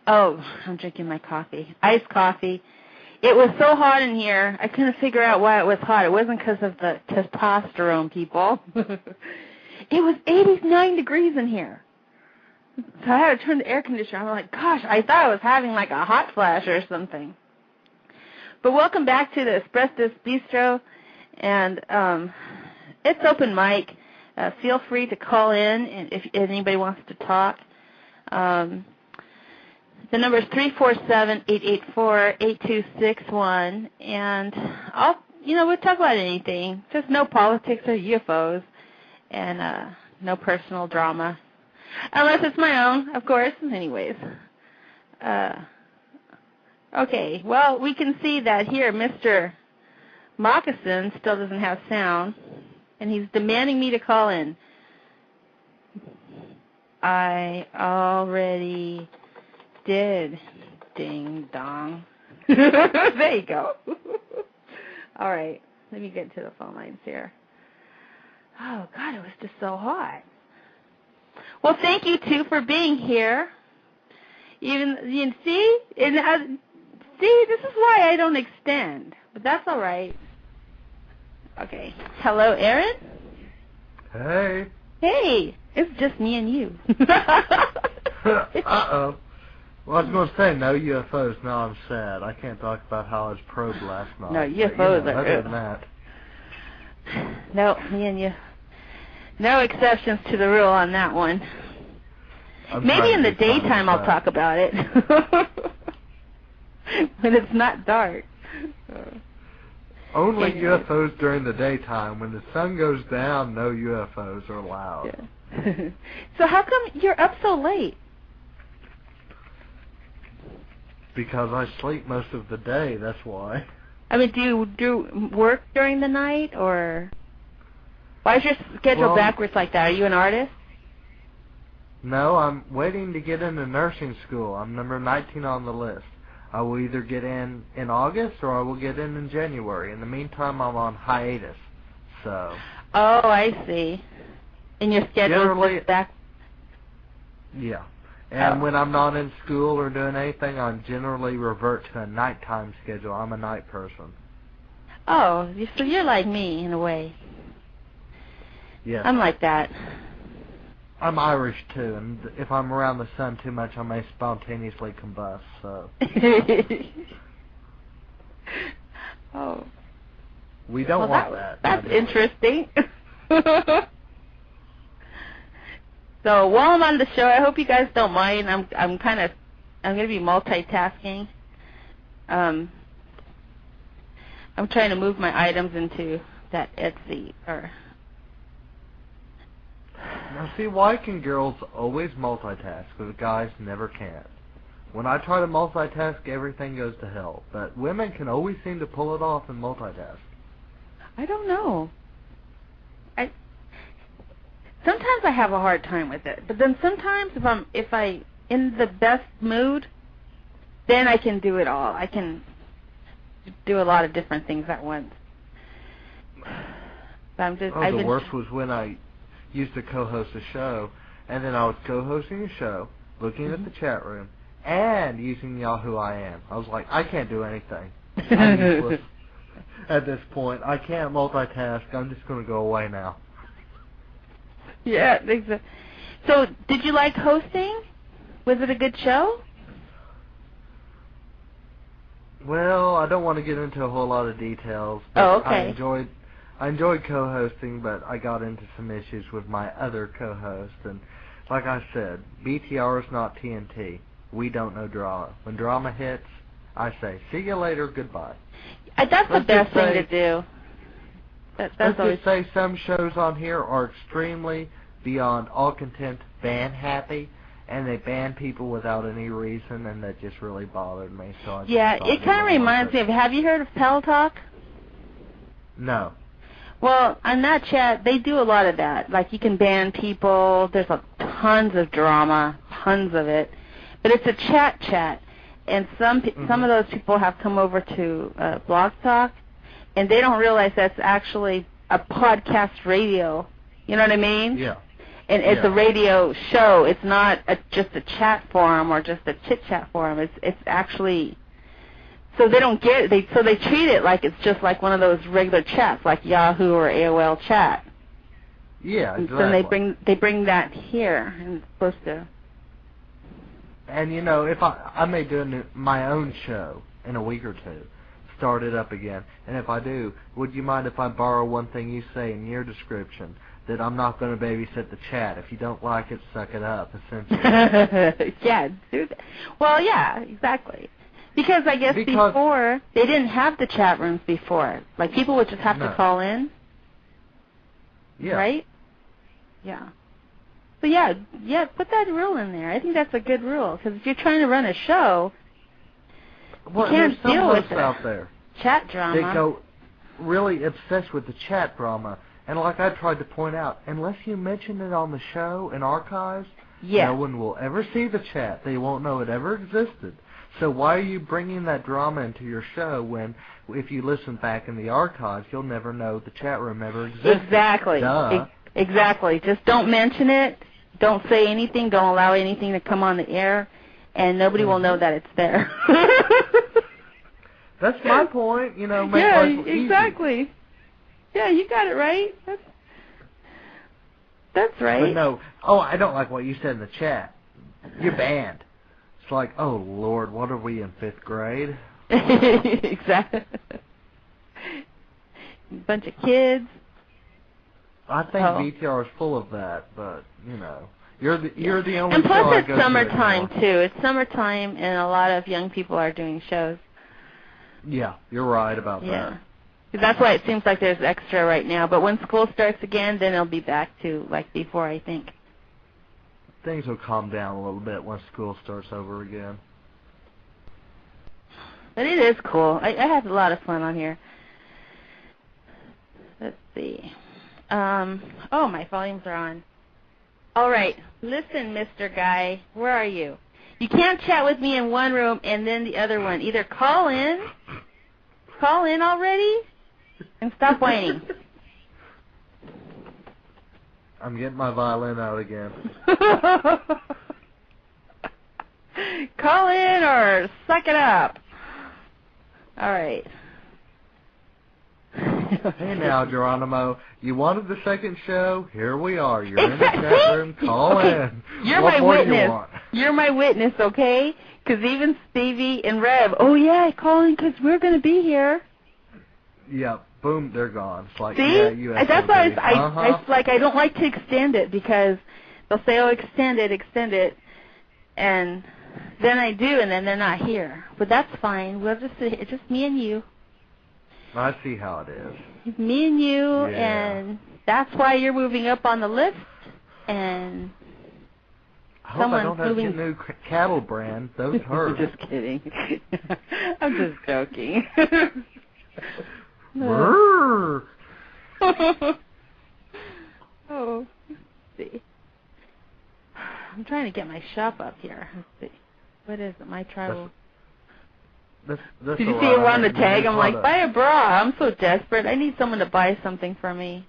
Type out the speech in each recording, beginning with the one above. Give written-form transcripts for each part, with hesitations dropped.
Oh, I'm drinking my coffee. Iced coffee. It was so hot in here, I couldn't figure out why it was hot. It wasn't because of the testosterone, people. It was 89 degrees in here. So I had to turn the air conditioner on. I'm like, gosh, I thought I was having like a hot flash or something. But welcome back to the Espress This Bistro. And it's open mic. Feel free to call in if anybody wants to talk. The number is 347-884-8261, and we'll talk about anything. Just no politics or UFOs, and no personal drama, unless it's my own, of course. Anyways, okay. Well, we can see that here, Mr. Moccasin still doesn't have sound, and he's demanding me to call in. I already did. Ding dong. There you go. All right. Let me get to the phone lines here. Oh, God, it was just so hot. Well, thank you, too, for being here. You see? See, this is why I don't extend. But that's all right. Okay. Hello, Aaron? Hey. Hey. It's just me and you. Uh-oh. Well, I was going to say, no UFOs. Now I'm sad. I can't talk about how I was probed last night. No, UFOs are... Other than that. No, me and you. No exceptions to the rule on that one. Maybe in the daytime I'll talk about it. When it's not dark. Only UFOs during the daytime. When the sun goes down, no UFOs are allowed. Yeah. So how come you're up so late? Because I sleep most of the day, that's why. I mean, do you do work during the night, or why is your schedule backwards like that? Are you an artist? No, I'm waiting to get into nursing school. I'm number 19 on the list. I will either get in August or I will get in January. In the meantime, I'm on hiatus. So. Oh, I see. And your schedule is back? Yeah. And when I'm not in school or doing anything, I generally revert to a nighttime schedule. I'm a night person. Oh, so you're like me in a way. Yes. I'm like that. I'm Irish, too, and if I'm around the sun too much, I may spontaneously combust, so. Oh. We don't want that. That's interesting. So while I'm on the show, I hope you guys don't mind. I'm going to be multitasking. I'm trying to move my items into that Etsy. Now see, why can girls always multitask, but guys never can? When I try to multitask, everything goes to hell. But women can always seem to pull it off and multitask. I don't know. Sometimes I have a hard time with it, but then sometimes if I in the best mood, then I can do it all. I can do a lot of different things at once. But the worst was when I used to co-host a show, and then I was co-hosting a show, looking at the chat room, and using Yahoo IM. I was like, I can't do anything. I'm useless at this point. I can't multitask. I'm just going to go away now. Yeah, exactly. So, did you like hosting? Was it a good show? Well, I don't want to get into a whole lot of details. But okay. I enjoyed co-hosting, but I got into some issues with my other co-host. And like I said, BTR is not TNT. We don't know drama. When drama hits, I say, see you later, goodbye. That's the best thing to do. Let's just say some shows on here are extremely, beyond all content, ban-happy, and they ban people without any reason, and that just really bothered me. So it kind of reminds me of, have you heard of Pell Talk? No. Well, on that chat, they do a lot of that. Like, you can ban people. There's tons of drama, tons of it. But it's a chat, and some of those people have come over to Blog Talk, and they don't realize that's actually a podcast radio. You know what I mean? Yeah. And it's a radio show. It's not just a chat forum or just a chit-chat forum. It's actually, so they don't get it. So they treat it like it's just like one of those regular chats, like Yahoo or AOL chat. Yeah, exactly. And they bring that here, and it's supposed to. And you know, if I may do my own show in a week or two, start it up again. And if I do, would you mind if I borrow one thing you say in your description? That I'm not going to babysit the chat. If you don't like it, suck it up, essentially. Yeah, do that. Well, yeah, exactly. Because I guess before, they didn't have the chat rooms before. Like, people would just have to call in. Yeah. Right? Yeah. So, yeah, put that rule in there. I think that's a good rule. Because if you're trying to run a show, you can't deal with it. Out there. Chat drama. They go really obsessed with the chat drama. And like I tried to point out, unless you mention it on the show in archives, no one will ever see the chat. They won't know it ever existed. So why are you bringing that drama into your show when, if you listen back in the archives, you'll never know the chat room ever existed? Exactly. Duh. Exactly. Just don't mention it. Don't say anything. Don't allow anything to come on the air, and nobody will know that it's there. That's my point. You know, make life easy. Exactly. Yeah, you got it right. That's right. But no, I don't like what you said in the chat. You're banned. It's like, oh, Lord, what are we in 5th grade? Exactly. Bunch of kids. I think VTR is full of that, but, you know, you're the only And plus show it's summertime, too. It's summertime, and a lot of young people are doing shows. Yeah, you're right about that. That's why it seems like there's extra right now. But when school starts again, then it'll be back to like before, I think. Things will calm down a little bit once school starts over again. But it is cool. I had a lot of fun on here. Let's see. Oh, my volumes are on. All right. Listen, Mr. Guy. Where are you? You can't chat with me in one room and then the other one. Either call in. Call in already. And stop whining. I'm getting my violin out again. Call in or suck it up. All right. Hey now, Geronimo. You wanted the second show? Here we are. You're in the chat room. Call in. You're what my more witness. Do you want? You're my witness, okay? Because even Stevie and Rev, oh yeah, call in because we're going to be here. Yep. Boom, they're gone. It's like, see? yeah, you that's why I don't like to extend it because they'll say, oh, extend it, and then I do, and then they're not here. But that's fine. We'll it's just me and you. I see how it is. It's me and you, and that's why you're moving up on the list, and I hope I don't have to get a new cattle brand. Those hurt. Just kidding. I'm just joking. Oh, let's see. I'm trying to get my shop up here. Let's see. What is it? My tribal. Did you see it on the tag? I'm like, buy a bra. I'm so desperate. I need someone to buy something for me.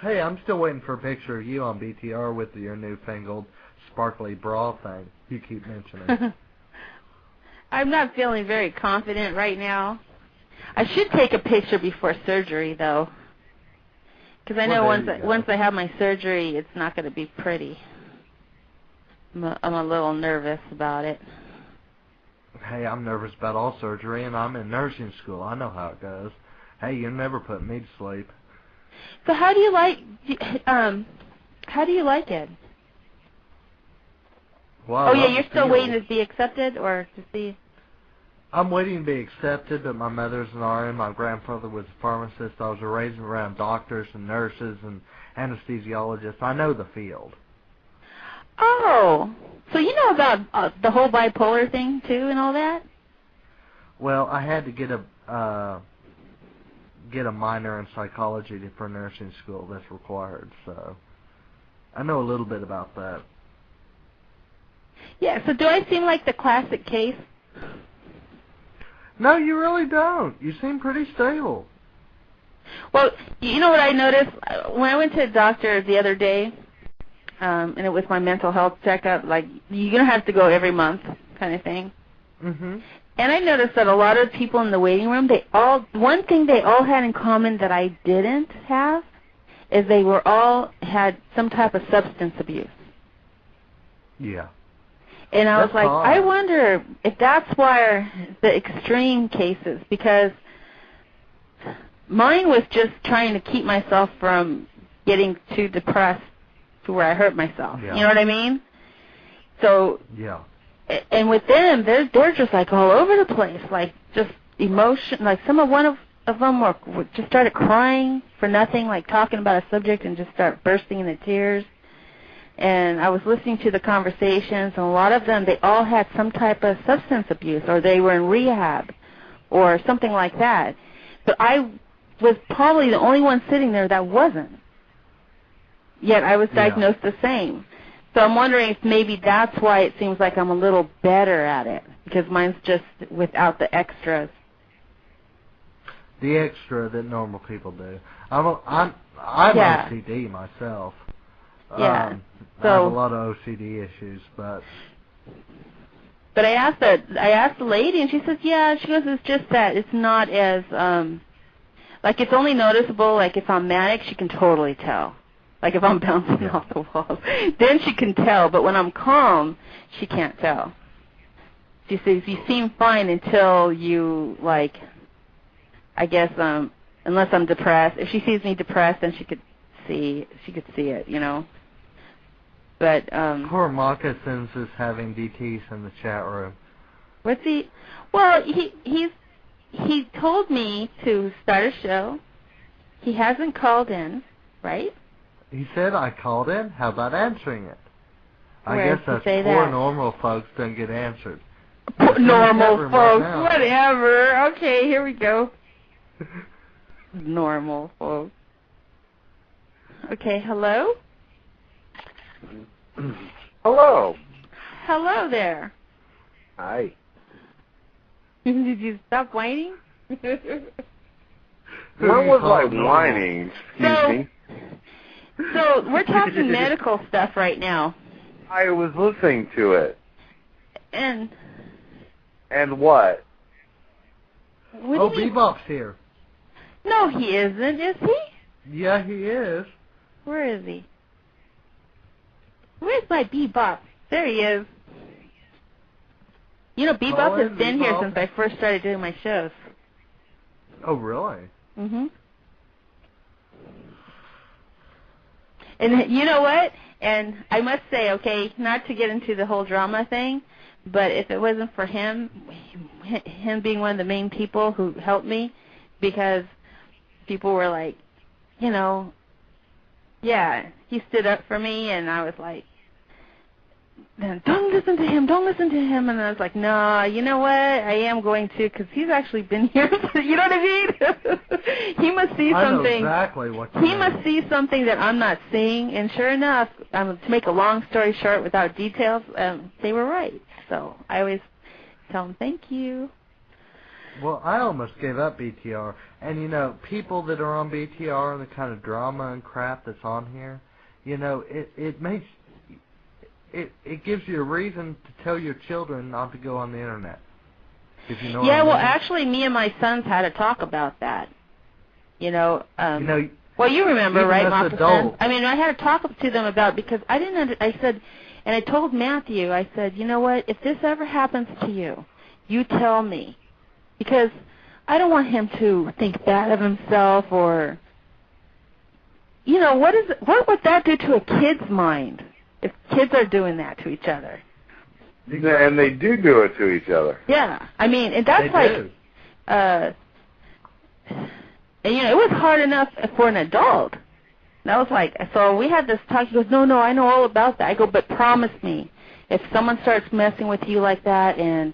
Hey, I'm still waiting for a picture of you on BTR with your newfangled sparkly bra thing you keep mentioning. I'm not feeling very confident right now. I should take a picture before surgery, though, because I know once I have my surgery, it's not going to be pretty. I'm a little nervous about it. Hey, I'm nervous about all surgery, and I'm in nursing school. I know how it goes. Hey, you never put me to sleep. So how do you like it? Well, you're still waiting to be accepted or to see? I'm waiting to be accepted, but my mother's an RN. My grandfather was a pharmacist. I was raised around doctors and nurses and anesthesiologists. I know the field. Oh, so you know about the whole bipolar thing, too, and all that? Well, I had to get a minor in psychology for nursing school. That's required, so I know a little bit about that. Yeah, so do I seem like the classic case? No, you really don't. You seem pretty stable. Well, you know what I noticed? When I went to the doctor the other day, and it was my mental health checkup. Like, you're going to have to go every month kind of thing. Mhm. And I noticed that a lot of people in the waiting room, one thing they all had in common that I didn't have is they were all had some type of substance abuse. Yeah. And I was That's like, hard. I wonder if that's why the extreme cases, because mine was just trying to keep myself from getting too depressed to where I hurt myself. Yeah. You know what I mean? So, Yeah. and with them, they're just like all over the place, like just emotion. Like one of them just started crying for nothing, like talking about a subject and just start bursting into tears. And I was listening to the conversations, and a lot of them, they all had some type of substance abuse, or they were in rehab, or something like that. But I was probably the only one sitting there that wasn't. Yet I was diagnosed the same. So I'm wondering if maybe that's why it seems like I'm a little better at it, because mine's just without the extras. The extra that normal people do. I'm OCD myself. Yeah. I have a lot of OCD issues, but I asked the lady, and she says, yeah. She goes, it's just that it's not as like, it's only noticeable, like, if I'm manic, she can totally tell. Like, if I'm bouncing off the walls, then she can tell. But when I'm calm, she can't tell. She says, you seem fine until you, like, I guess, unless I'm depressed. If she sees me depressed, then she could see it, you know. But poor Moccasins is having DTs in the chat room. What's he? Well, he told me to start a show. He hasn't called in, right? He said I called in. How about answering it? Where I guess that's poor that? Normal folks don't get answered. Normal folks, whatever. Okay, here we go. Normal folks. Okay, hello? Hello. Hello there. Hi. Did you stop whining? When was I whining? Excuse me. So we're talking medical stuff right now. I was listening to it. And what? What do you mean? Bebop's here. No, he isn't, is he? Yeah, he is. Where is he? Where's my Bebop? There he is. You know, Bebop has been here since I first started doing my shows. Oh, really? Mm-hmm. And you know what? And I must say, okay, not to get into the whole drama thing, but if it wasn't for him being one of the main people who helped me, because people were like, you know, yeah, he stood up for me, and I was like, don't listen to him, and I was like, no, you know what, I am going to, because he's actually been here, you know what I mean? He must see something. I know exactly what you mean. He must see something that I'm not seeing, and sure enough, to make a long story short without details, they were right, so I always tell them thank you. Well, I almost gave up BTR, and you know, people that are on BTR and the kind of drama and crap that's on here, you know, it makes it gives you a reason to tell your children not to go on the internet. If you know what I mean. Well, actually, me and my sons had a talk about that. You know, well, you remember, right, Moccasin? I mean, I had to talk to them about, because I didn't. I said, and I told Matthew, I said, you know what? If this ever happens to you, you tell me, because I don't want him to think bad of himself, or, you know, what would that do to a kid's mind if kids are doing that to each other? And they do it to each other. Yeah, I mean, and that's and, you know, it was hard enough for an adult. And I was like, so we had this talk. He goes, no, I know all about that. I go, but promise me, if someone starts messing with you like that, and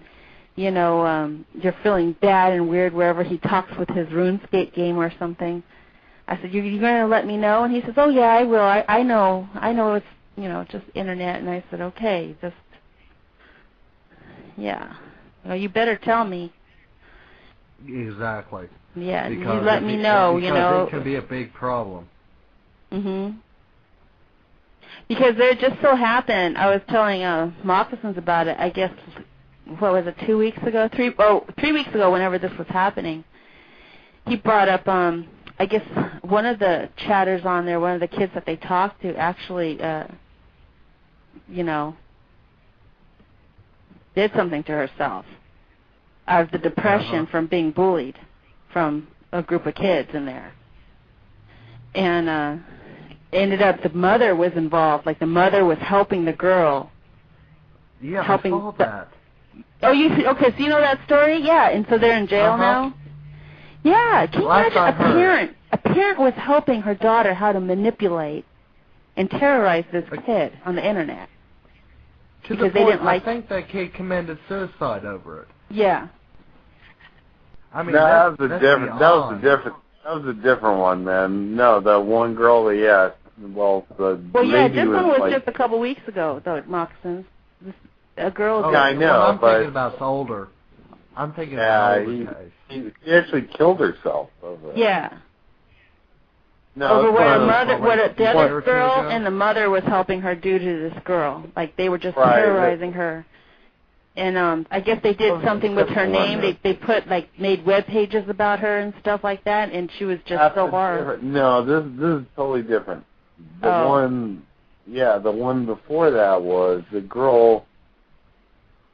you know, you're feeling bad and weird wherever he talks with his RuneScape game or something, I said, you're going to let me know? And he says, oh yeah, I will. I know it's, you know, just internet. And I said, okay, just, yeah, well, you better tell me. Exactly. Yeah, because you let me know, you know. It can be a big problem. Mhm. Because there just so happened, I was telling Moccasins about it, I guess, what was it, 2 weeks ago? 3 weeks ago, whenever this was happening. He brought up, I guess, one of the chatters on there, one of the kids that they talked to actually, you know, did something to herself out of the depression from being bullied from a group of kids in there. And ended up the mother was involved. Like the mother was helping the girl. Yeah, helping I saw that. Oh, okay, so you know that story? Yeah, and so they're in jail now? Yeah, can you imagine a parent was helping her daughter how to manipulate and terrorize this kid on the internet. Because they didn't like. I think that kid committed suicide over it. Yeah. I mean, that was a different one, man. No, the one girl that yeah, this one was like, just a couple weeks ago, though, Moccasins. A girl. Yeah, I know. I'm thinking about older. I'm thinking about older. She actually killed herself over it. Yeah. No, over what the other girl and the mother was helping her do to this girl. Like they were just terrorizing her. And I guess they did something with her name. They put made web pages about her and stuff like that, and she was just so hard. No, this is totally different. The one before that was the girl.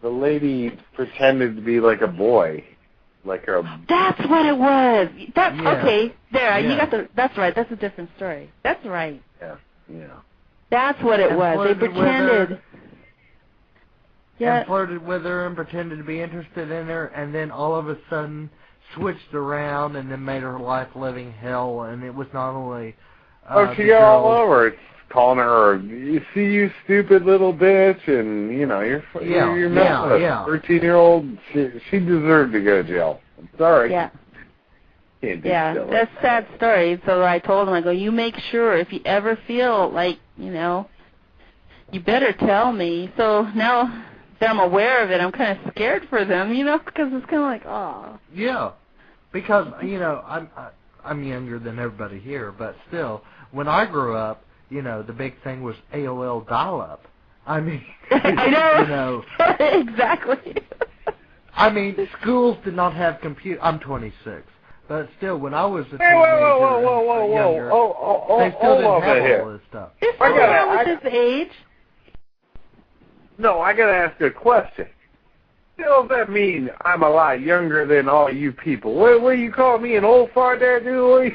The lady pretended to be like a boy, like her. That's what it was. Okay. There, you got the. That's right. That's a different story. That's right. Yeah. That's what it was. They pretended. And flirted with her and pretended to be interested in her, and then all of a sudden switched around and then made her life living hell. And it was not only. She got all over it, calling her, "You see, you stupid little bitch," and you're messing with a 13-year-old. She deserved to go to jail. I'm sorry. Yeah. That's a sad story. So I told him, I go, you make sure if you ever feel like, you better tell me. So now that I'm aware of it, I'm kind of scared for them, because it's kind of like, oh. Yeah, because, I'm younger than everybody here, but still, when I grew up, the big thing was AOL dial-up. I mean, I know. Exactly. I mean, schools did not have computers. I'm 26. But still, when I was a teenager younger, they still didn't have all this stuff. Is something wrong with his age? No, I got to ask a question. Does that mean I'm a lot younger than all you people? What you call me, an old fart there, dude?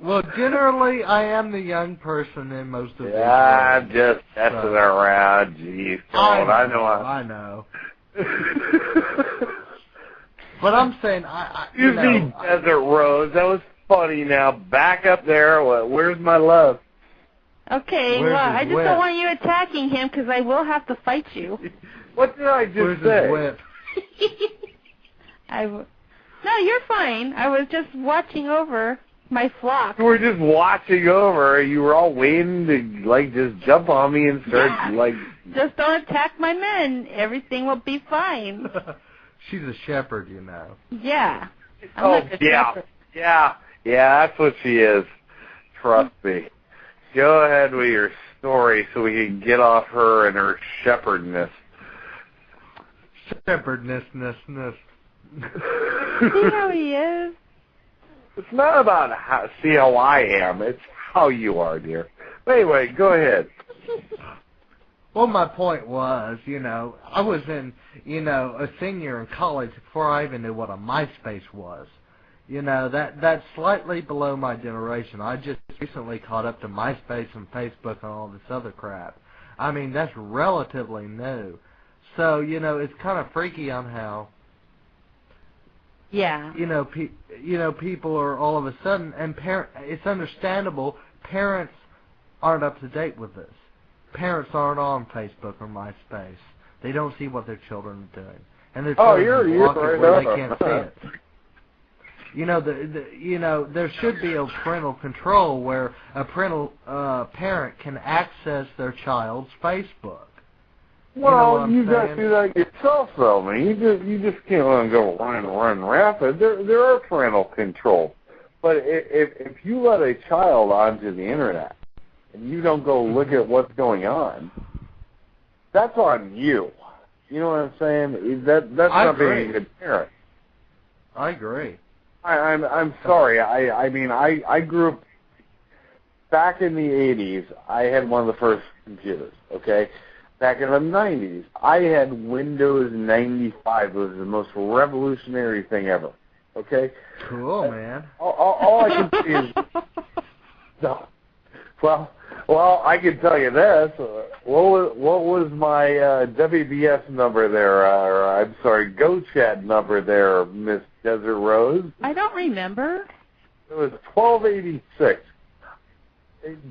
Well, generally, I am the young person in most of these. I'm just messing around. Jeez, I know. But I'm saying, you mean Desert Rose? That was funny. Now back up there. Where's my love? Okay, I just don't want you attacking him because I will have to fight you. What did I just say? Where's his whip? No, you're fine. I was just watching over my flock. You were just watching over. You were all waiting to just jump on me and start Just don't attack my men. Everything will be fine. She's a shepherd, Yeah. Shepherd. Yeah, that's what she is. Trust me. Go ahead with your story so we can get off her and her shepherdness. Shepherdness. See how he is? It's not about see how I am. It's how you are, dear. But anyway, go ahead. Well, my point was, I was in, a senior in college before I even knew what a MySpace was. That's slightly below my generation. I just recently caught up to MySpace and Facebook and all this other crap. I mean, that's relatively new. So, it's kind of freaky on how, people are all of a sudden, and it's understandable, parents aren't up to date with this. Parents aren't on Facebook or MySpace. They don't see what their children are doing. And their children block it where they can't see it. There should be a parental control where a parent can access their child's Facebook. Well, you got to do that yourself, though, man. You just can't let them go running rapid. There are parental control. But if you let a child onto the internet and you don't go look at what's going on, that's on you. You know what I'm saying? That's not being a good parent. I agree. I'm sorry. I mean, I grew up back in the 80s. I had one of the first computers. Okay, back in the 90s, I had Windows 95. It was the most revolutionary thing ever. Okay. Cool, man. All I can see is no. Well, I can tell you this. What was my WBS number there? I'm sorry, GoChat number there, Miss Desert Rose? I don't remember. It was 1286.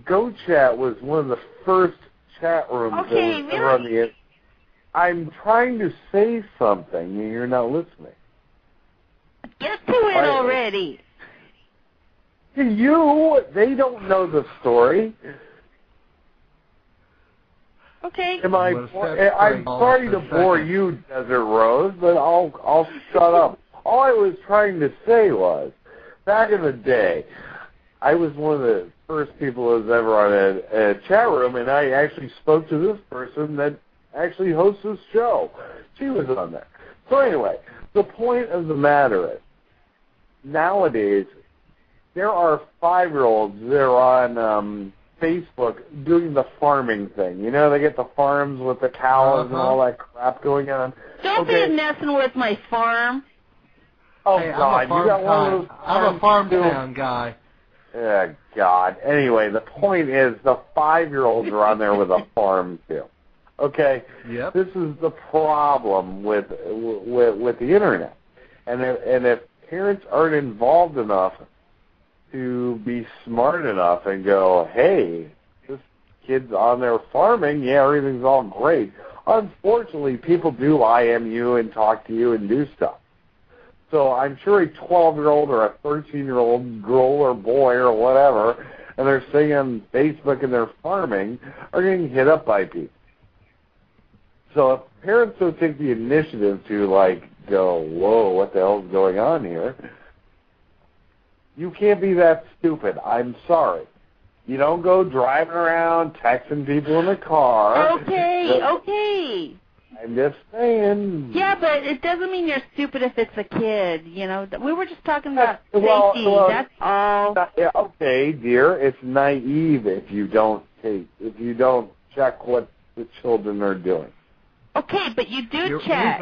GoChat was one of the first chat rooms that was ever on the internet. I'm trying to say something, and you're not listening. Get to it already. They don't know the story. Okay. I'm sorry to bore you, Desert Rose, but I'll shut up. All I was trying to say was, back in the day, I was one of the first people that was ever on a chat room, and I actually spoke to this person that actually hosts this show. She was on there. So anyway, the point of the matter is, nowadays, there are 5-year-olds that are on Facebook doing the farming thing. You know, they get the farms with the cows and all that crap going on. Don't be messing with my farm. Oh, hey, God, you got one of those I'm a farm town guy. Yeah, God. Anyway, the point is the 5-year-olds are on there with a farm too. Okay? Yep. This is the problem with the Internet. And if parents aren't involved enough to be smart enough and go, hey, this kid's on there farming, yeah, everything's all great. Unfortunately, people do IM you and talk to you and do stuff. So I'm sure a 12-year-old or a 13-year-old girl or boy or whatever, and they're sitting on Facebook and they're farming, are getting hit up by people. So if parents don't take the initiative to, like, go, whoa, what the hell's going on here, you can't be that stupid. I'm sorry. You don't go driving around texting people in the car. Okay. I'm just saying. Yeah, but it doesn't mean you're stupid if it's a kid, you know. We were just talking about safety, that's all. Okay, dear, it's naive if you don't check what the children are doing. Okay, but you do check.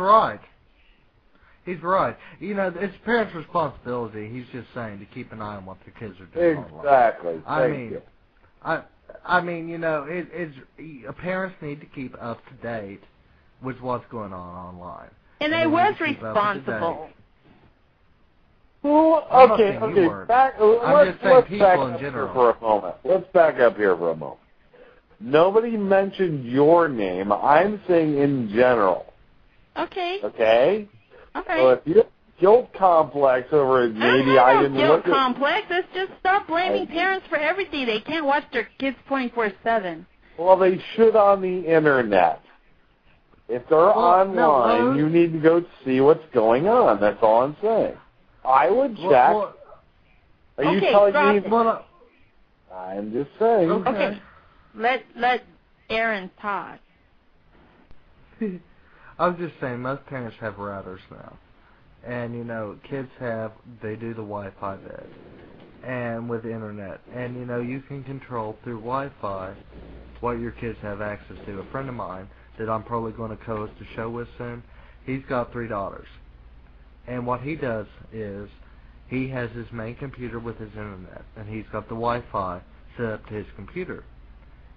He's right. You know, it's parents' responsibility. He's just saying to keep an eye on what their kids are doing. Exactly. Online. I mean, you know, parents need to keep up to date with what's going on online. And I was responsible. Well, okay. I'm Let's just saying back people up in general. here for a moment. Let's back up here for a moment. Nobody mentioned your name. I'm saying in general. Okay. Okay? Okay. So if you have guilt complex over it, maybe I didn't look at... guilt complex. Let's just stop blaming parents for everything. They can't watch their kids 24/7. Well, they should on the Internet. If they're online, you need to go see what's going on. That's all I'm saying. I would check. Are you telling me... I'm just saying. Okay. Let Aaron talk. I was just saying, most parents have routers now. And, you know, kids they do the Wi-Fi bit. And with the Internet. And, you know, you can control through Wi-Fi what your kids have access to. A friend of mine that I'm probably going to co-host a show with soon, he's got 3 daughters. And what he does is he has his main computer with his Internet. And he's got the Wi-Fi set up to his computer.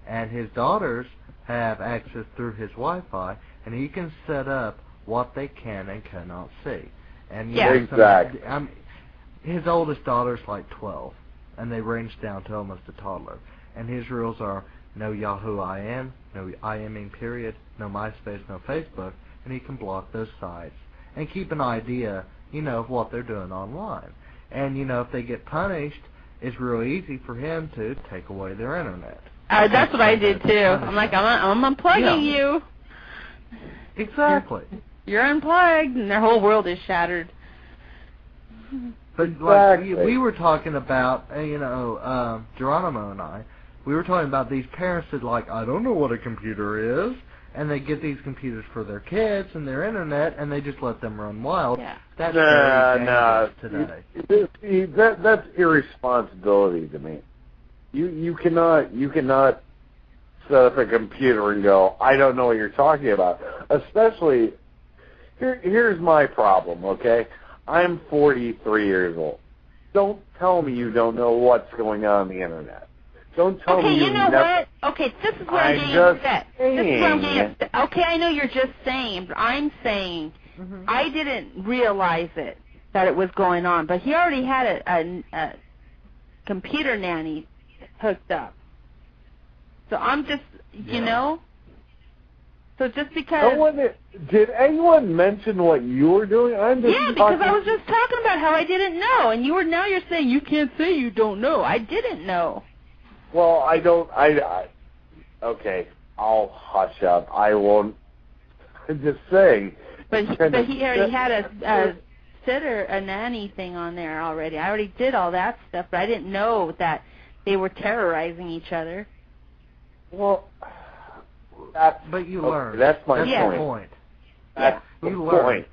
And his daughters have access through his Wi-Fi, and he can set up what they can and cannot see. And exactly. His oldest daughter's like 12, and they range down to almost a toddler. And his rules are no Yahoo IM, no IMing period, no MySpace, no Facebook, and he can block those sites and keep an idea, you know, of what they're doing online. And, you know, if they get punished, it's real easy for him to take away their Internet. That's what I did, too. I'm like, I'm unplugging you. Exactly. You're unplugged, and their whole world is shattered. But like we were talking about, Geronimo and I, we were talking about these parents that like, I don't know what a computer is, and they get these computers for their kids and their internet, and they just let them run wild. Yeah. That's very dangerous today. See, that's irresponsibility to me. You cannot set up a computer and go, I don't know what you're talking about. Especially, here's my problem, okay? I'm 43 years old. Don't tell me you don't know what's going on the internet. Don't tell me you know what? Okay, this is what I'm getting upset. This is what I'm getting upset. Okay, I know you're just saying, but I'm saying I didn't realize that it was going on, but he already had a computer nanny hooked up. So I'm just, so just because... Did anyone mention what you were doing? Because I was just talking about how I didn't know, and now you're saying you can't say you don't know. I didn't know. Well, I don't, okay, I'll hush up. I won't, I'm just saying. But he already had a sitter, a nanny thing on there already. I already did all that stuff, but I didn't know that they were terrorizing each other. Well, but you learn. That's my point. That's the point.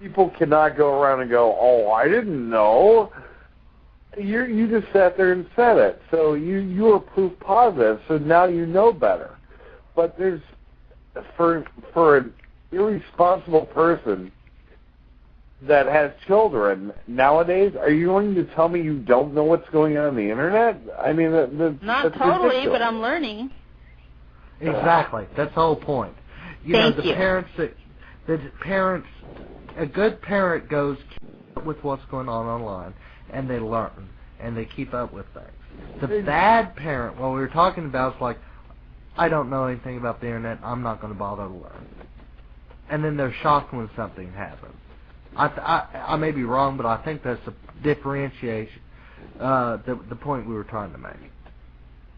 People cannot go around and go, oh, I didn't know. You just sat there and said it. So you were proof positive, so now you know better. But there's, for an irresponsible person that has children nowadays, are you going to tell me you don't know what's going on the internet? I mean, not that's totally, ridiculous. but I'm learning. Exactly. That's the whole point. Parents, a good parent goes with what's going on online, and they learn, and they keep up with things. The bad parent, what we were talking about, is like, I don't know anything about the internet, I'm not going to bother to learn. And then they're shocked when something happens. I may be wrong, but I think that's the differentiation, the point we were trying to make.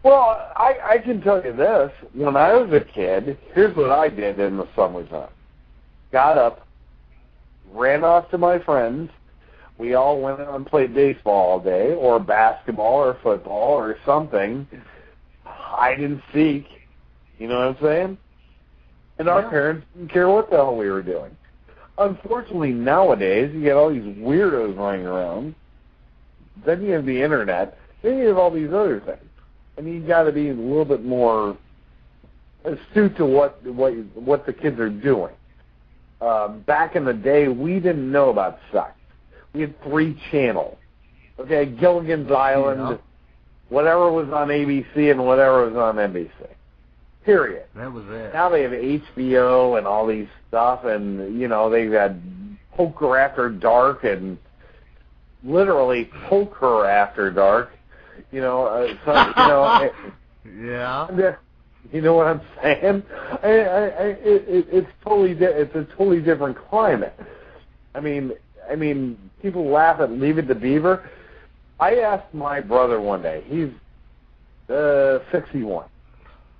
Well, I can tell you this. When I was a kid, here's what I did in the summertime. Got up, ran off to my friends. We all went out and played baseball all day, or basketball, or football, or something. Hide and seek. You know what I'm saying? And our parents didn't care what the hell we were doing. Unfortunately, nowadays, you get all these weirdos running around. Then you have the internet. Then you have all these other things. And you got to be a little bit more astute to what the kids are doing. Back in the day, we didn't know about sex. We had 3 channels. Okay, Gilligan's Island, whatever was on ABC and whatever was on NBC. Period. That was it. Now they have HBO and all these stuff, and they've had Poker After Dark and literally Poker After Dark. Yeah. You know what I'm saying? It's a totally different climate. I mean, people laugh at Leave It to Beaver. I asked my brother one day. He's 61.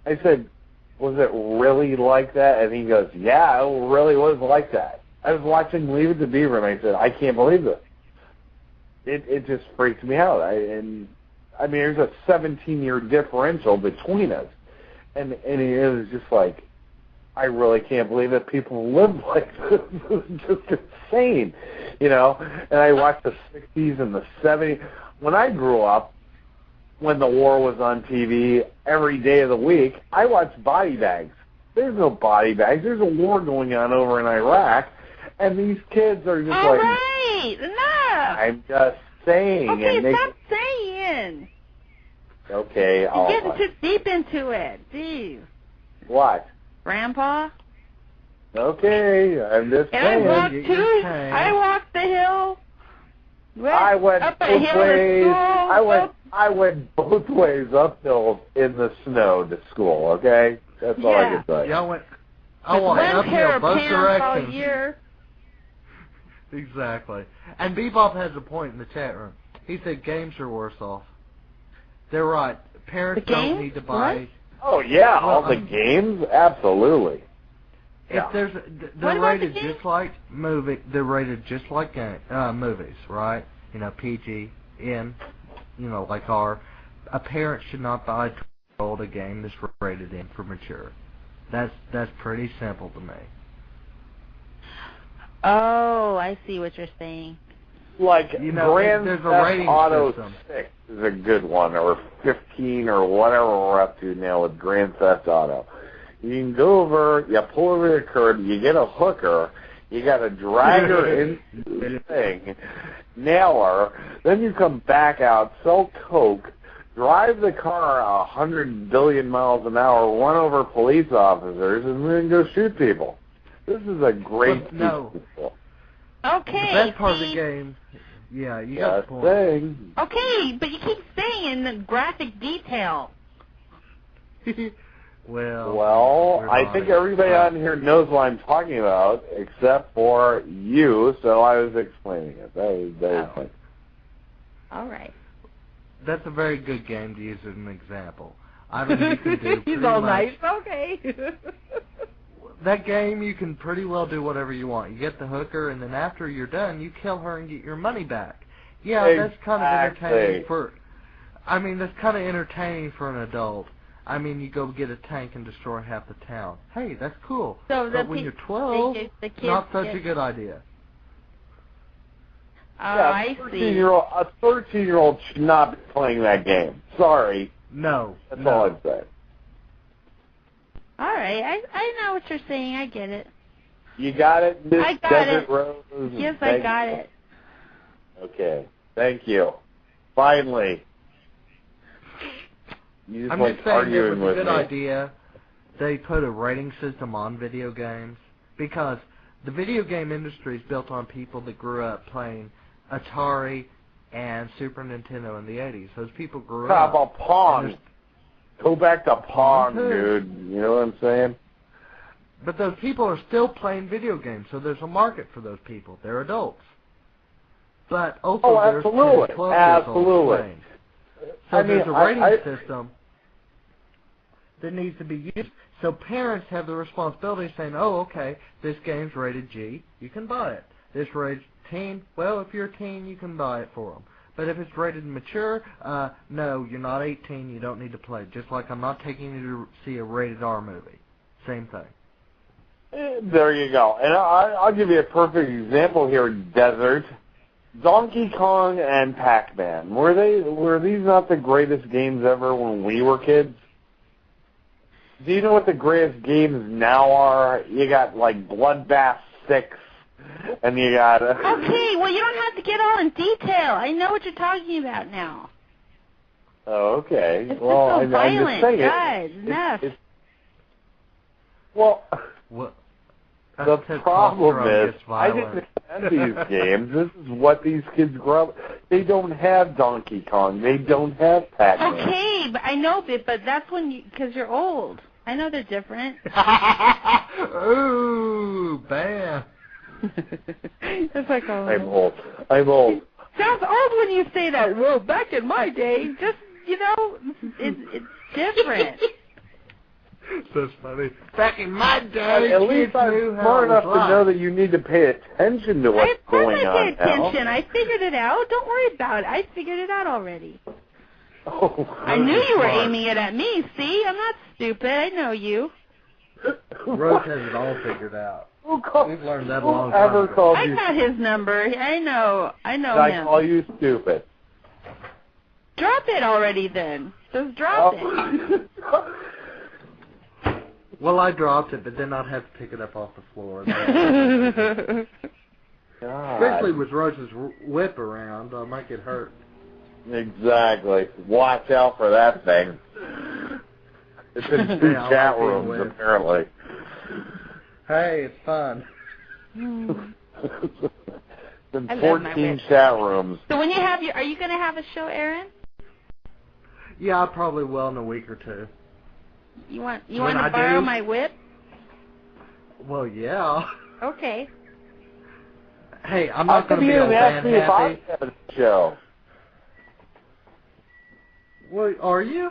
I said, was it really like that? And he goes, yeah, it really was like that. I was watching Leave It to Beaver, and I said, I can't believe this. It just freaks me out. There's a 17-year differential between us. And it was just like, I really can't believe that people live like this. It's just insane, And I watched the 60s and the 70s. When I grew up, when the war was on TV every day of the week, I watched Body Bags. There's no Body Bags. There's a war going on over in Iraq, and these kids are just all right, enough. I'm just saying. Okay, stop saying. Okay, You're getting too deep into it. Jeez. What? Grandpa? Okay, I'm just saying. I walked the hill. I went up both ways. I went both ways uphill in the snow to school. Okay, that's all I can say. Yeah, I went uphill both directions. All year. Exactly. And Bebop has a point in the chat room. He said games are worse off. They're right. Parents don't need to buy. What? Oh yeah, all the games, absolutely. If they're rated just like movies, right? PG, in, like R. A parent should not buy a 12-year-old a game that's rated in for mature. That's pretty simple to me. Oh, I see what you're saying. Like, Grand there's a Theft rating Auto system. 6 is a good one, or 15, or whatever we're up to now with Grand Theft Auto. You can go over, you pull over the curb, you get a hooker, you got to drag her into the thing, nail her, then you come back out, sell coke, drive the car 100 billion miles an hour, run over police officers, and then go shoot people. This is a great piece of people. Okay. The best part of the game, you got the point. Okay, but you keep saying in the graphic detail. Well, I think everybody on here knows what I'm talking about, except for you, so I was explaining it. That was fun. All right. That's a very good game to use as an example. I mean, you can do He's all nice. Okay. That game, you can pretty well do whatever you want. You get the hooker, and then after you're done, you kill her and get your money back. Yeah, that's kind of entertaining for... I mean, that's kind of entertaining for an adult. I mean, you go get a tank and destroy half the town. Hey, that's cool. So but when you're 12, not such a good idea. Oh, I see. A 13-year-old should not be playing that game. Sorry. No. That's all I'd say. All right. I know what you're saying. I get it. You got it, Miss I got Desert it. Rose? Yes, I got it. Okay. Thank you. Finally. You just I'm like just saying it arguing was a with good me. idea they put a rating system on video games, because the video game industry is built on people that grew up playing Atari and Super Nintendo in the 80s. Those people grew up. How about Pong? Go back to Pong, dude. You know what I'm saying? But those people are still playing video games, so there's a market for those people. They're adults. But also there's 10 to 12 years old playing. So there's a rating system that needs to be used. So parents have the responsibility of saying, oh, okay, this game's rated G, you can buy it. This rated teen, well, if you're a teen, you can buy it for them. But if it's rated mature, no, you're not 18, you don't need to play. Just like I'm not taking you to see a rated R movie. Same thing. There you go. And I'll give you a perfect example here, Desert. Donkey Kong and Pac-Man. Were these not the greatest games ever when we were kids? Do you know what the greatest games now are? You got like Bloodbath 6, and you got... Okay, well, you don't have to get all in detail. I know what you're talking about now. Oh, okay. It's well, so violent. I'm just saying Guys, enough. Well, the That's problem is, I violent. didn't invent these games. This is what these kids grow up. They don't have Donkey Kong. They don't have Pac-Man. Okay, but I know, but that's when because you're old. I know they're different. Ooh, bam. It's like, oh. I'm old. Sounds old when you say that. Well, back in my day, just, it's different. That's funny. Back in my day, at least I'm smart enough to know that you need to pay attention to what's going on now. I pay attention. I figured it out. Don't worry about it. I figured it out already. Oh, I knew you were aiming it at me. See, I'm not stupid. I know you. Rose has it all figured out. We've learned that a long time ago. I got his number. I know him. I call you stupid. Drop it already then. Just drop it. Well, I dropped it, but then I'd have to pick it up off the floor. Especially with Rose's whip around, I might get hurt. Exactly. Watch out for that thing. It's in 2 chat rooms, apparently. Hey, it's fun. It's in 14 chat rooms. So when are you going to have a show, Aaron? Yeah, I probably will in a week or two. You want to borrow my whip? Well, yeah. Okay. Hey, I'm not going to be all bad happy. If I have a show. Well, are you?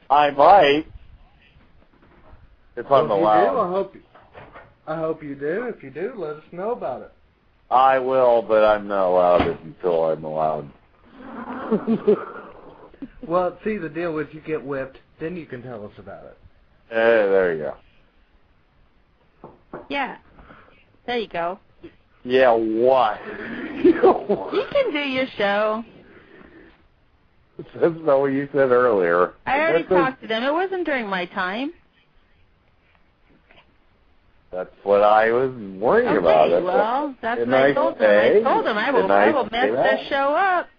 I might. If I'm allowed. I hope you do. If you do, let us know about it. I will, but I'm not allowed it until I'm allowed. Well, see, the deal is you get whipped, then you can tell us about it. There you go. Yeah. There you go. Yeah, what? You can do your show. That's not what you said earlier. I already talked to them. It wasn't during my time. That's what I was worried about. Well, that's what I told them. I told them I will mess this show up.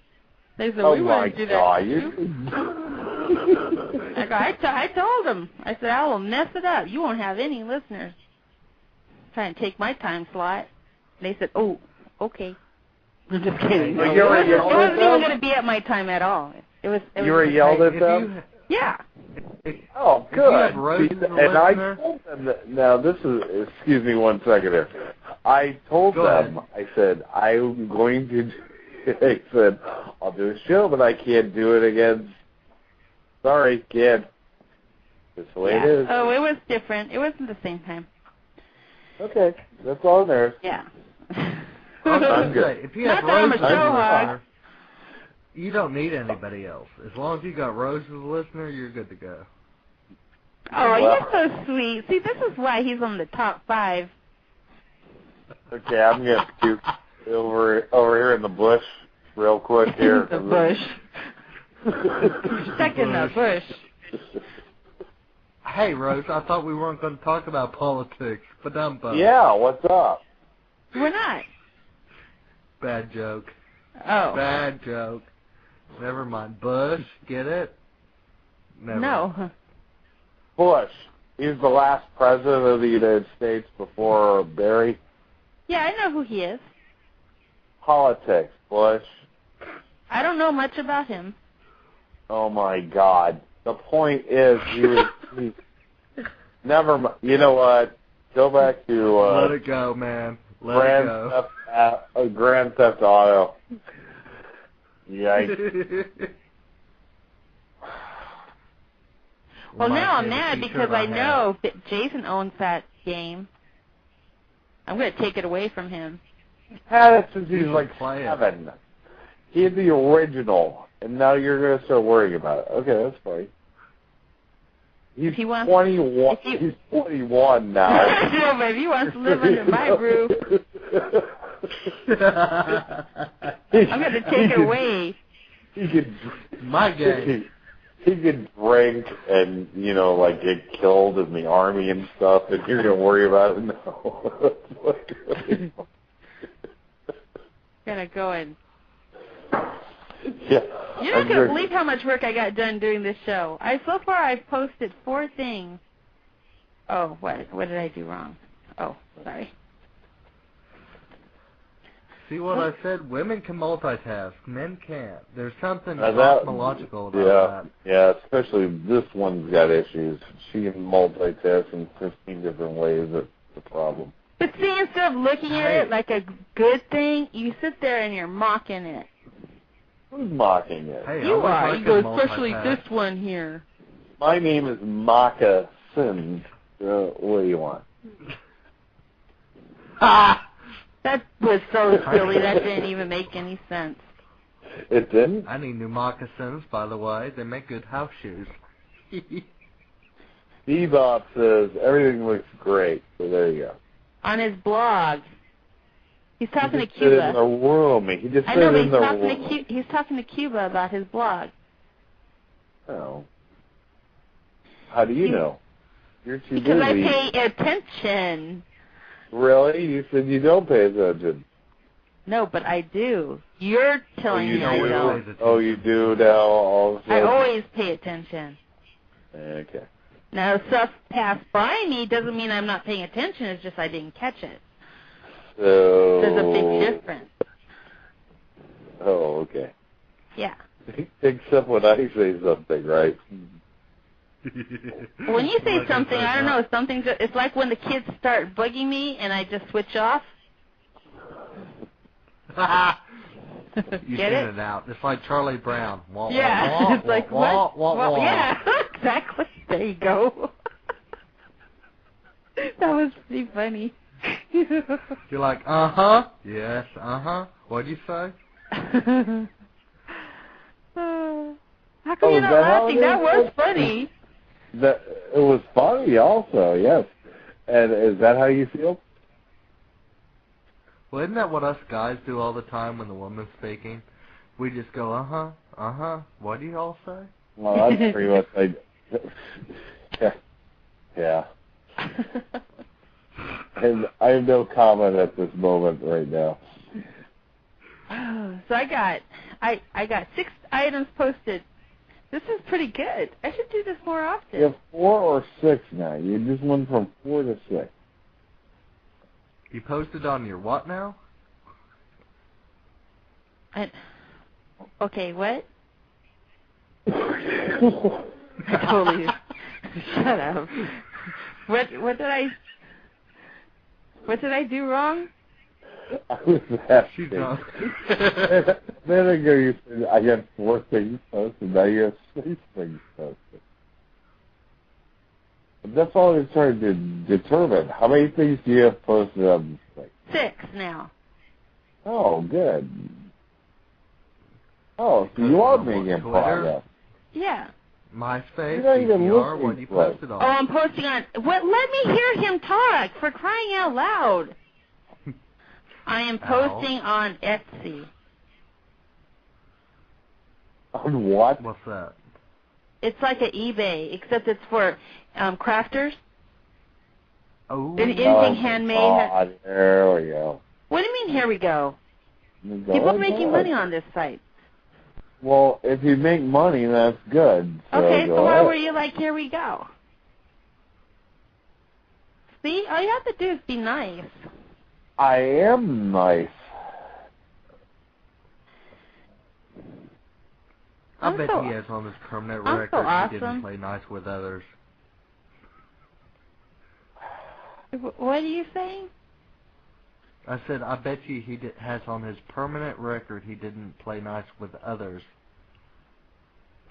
They said, we wouldn't do that to you. I told them. I said, I will mess it up. You won't have any listeners. Try and take my time slot. They said, oh, okay. I'm just kidding. Well, it wasn't even going to be at my time at all. You were yelled at them? Yeah. Oh, good. And I told them that, now this is, excuse me one second here. I told them, I said, I'm going to, I said, I'll do a show, but I can't do it again. Sorry, kid. That's the way it is. Oh, it was different. It wasn't the same time. Okay, that's all there. Yeah. I'm good. If you have Rose as a listener, you don't need anybody else. As long as you got Rose as a listener, you're good to go. Oh, you're so sweet. See, this is why he's on the top 5. Okay, I'm going to puke over here in the bush real quick here. The bush. Stuck in the bush. Hey, Rose, I thought we weren't going to talk about politics, but yeah, what's up? We're not. Bad joke. Oh. Bad joke. Never mind. Bush, get it? Never. No. Bush. He's the last president of the United States before Barry. Yeah, I know who he is. Politics, Bush. I don't know much about him. Oh, my God. The point is, never mind. You know what? Go back to... let it go, man. Let it go. Grand Theft Auto. Yikes. Well, now I'm mad because I know that Jason owns that game. I'm going to take it away from him. He's had it since he's like 7. He had the original, and now you're going to start worrying about it. Okay, that's fine. He's 21. He's 21 now. No, but if he wants to live under my roof, I'm going to take it away. He could, my game. He could drink and, you know, like get killed in the army and stuff, and you're going to worry about it now. Gonna go and... Yeah. You're not going to believe how much work I got done during this show. So far I've posted 4 things. Oh, what did I do wrong? Oh, sorry. See what I said? Women can multitask. Men can't. There's something cosmological about that. Yeah, especially this one's got issues. She can multitask in 15 different ways. That's the problem. But see, instead of looking at it like a good thing, you sit there and you're mocking it. Who's mocking it? Hey, you are. You go, especially this one here. My name is Maka Sins. What do you want? That was so silly. That didn't even make any sense. It didn't? I need new moccasins, by the way. They make good house shoes. Bebop says everything looks great. So there you go. On his blog. He's talking to Cuba. Cuba. In the room. He just said in the room. He's talking to Cuba about his blog. Oh. How do you know? You're too busy. Because I pay attention. Really? You said you don't pay attention. No, but I do. You're telling me I don't. Oh, you do now all of a sudden? I always pay attention. Okay. Now, stuff passed by me doesn't mean I'm not paying attention. It's just I didn't catch it. So... There's a big difference. Oh, okay. Yeah. Except when I say something, right? When you say something, I don't know, it's like when the kids start bugging me and I just switch off. You Get send it out. It's like Charlie Brown. Wah, yeah, wah, it's like, wah, what? wah, wah. Yeah, exactly. There you go. That was pretty funny. You're like, uh-huh, yes, uh-huh. What'd you say? How come you're not laughing? That was funny. It was funny also, yes. And is that how you feel? Well, isn't that what us guys do all the time when the woman's speaking? We just go, uh-huh, uh-huh. What do you all say? Well, that's pretty much like, yeah. And I have no comment at this moment right now. So I got 6 items posted. This is pretty good. I should do this more often. You have 4 or 6 now. You just went from 4 to 6. You posted on your what now? Okay, what? I totally shut up. What did I do wrong? I was asking. She's Then ago you said I got 4 things posted. Now you have 6 things posted. But that's all I'm trying to determine. How many things do you have posted on this thing? 6 now. Oh, good. Oh, so you are making progress. Yeah. MySpace, You're not even VCR, looking what you for it. posted on? Oh, I'm posting on... What? Let me hear him talk, for crying out loud. I am posting on Etsy. On what? What's that? It's like an eBay, except it's for crafters. Oh. Anything handmade. God, there we go. What do you mean, here we go? People are making money on this site. Well, if you make money, that's good. So okay, go so why ahead. were you like, here we go? See, all you have to do is be nice. I am nice. I bet he has on his permanent record he didn't play nice with others. What are you saying? I said, I bet you has on his permanent record he didn't play nice with others.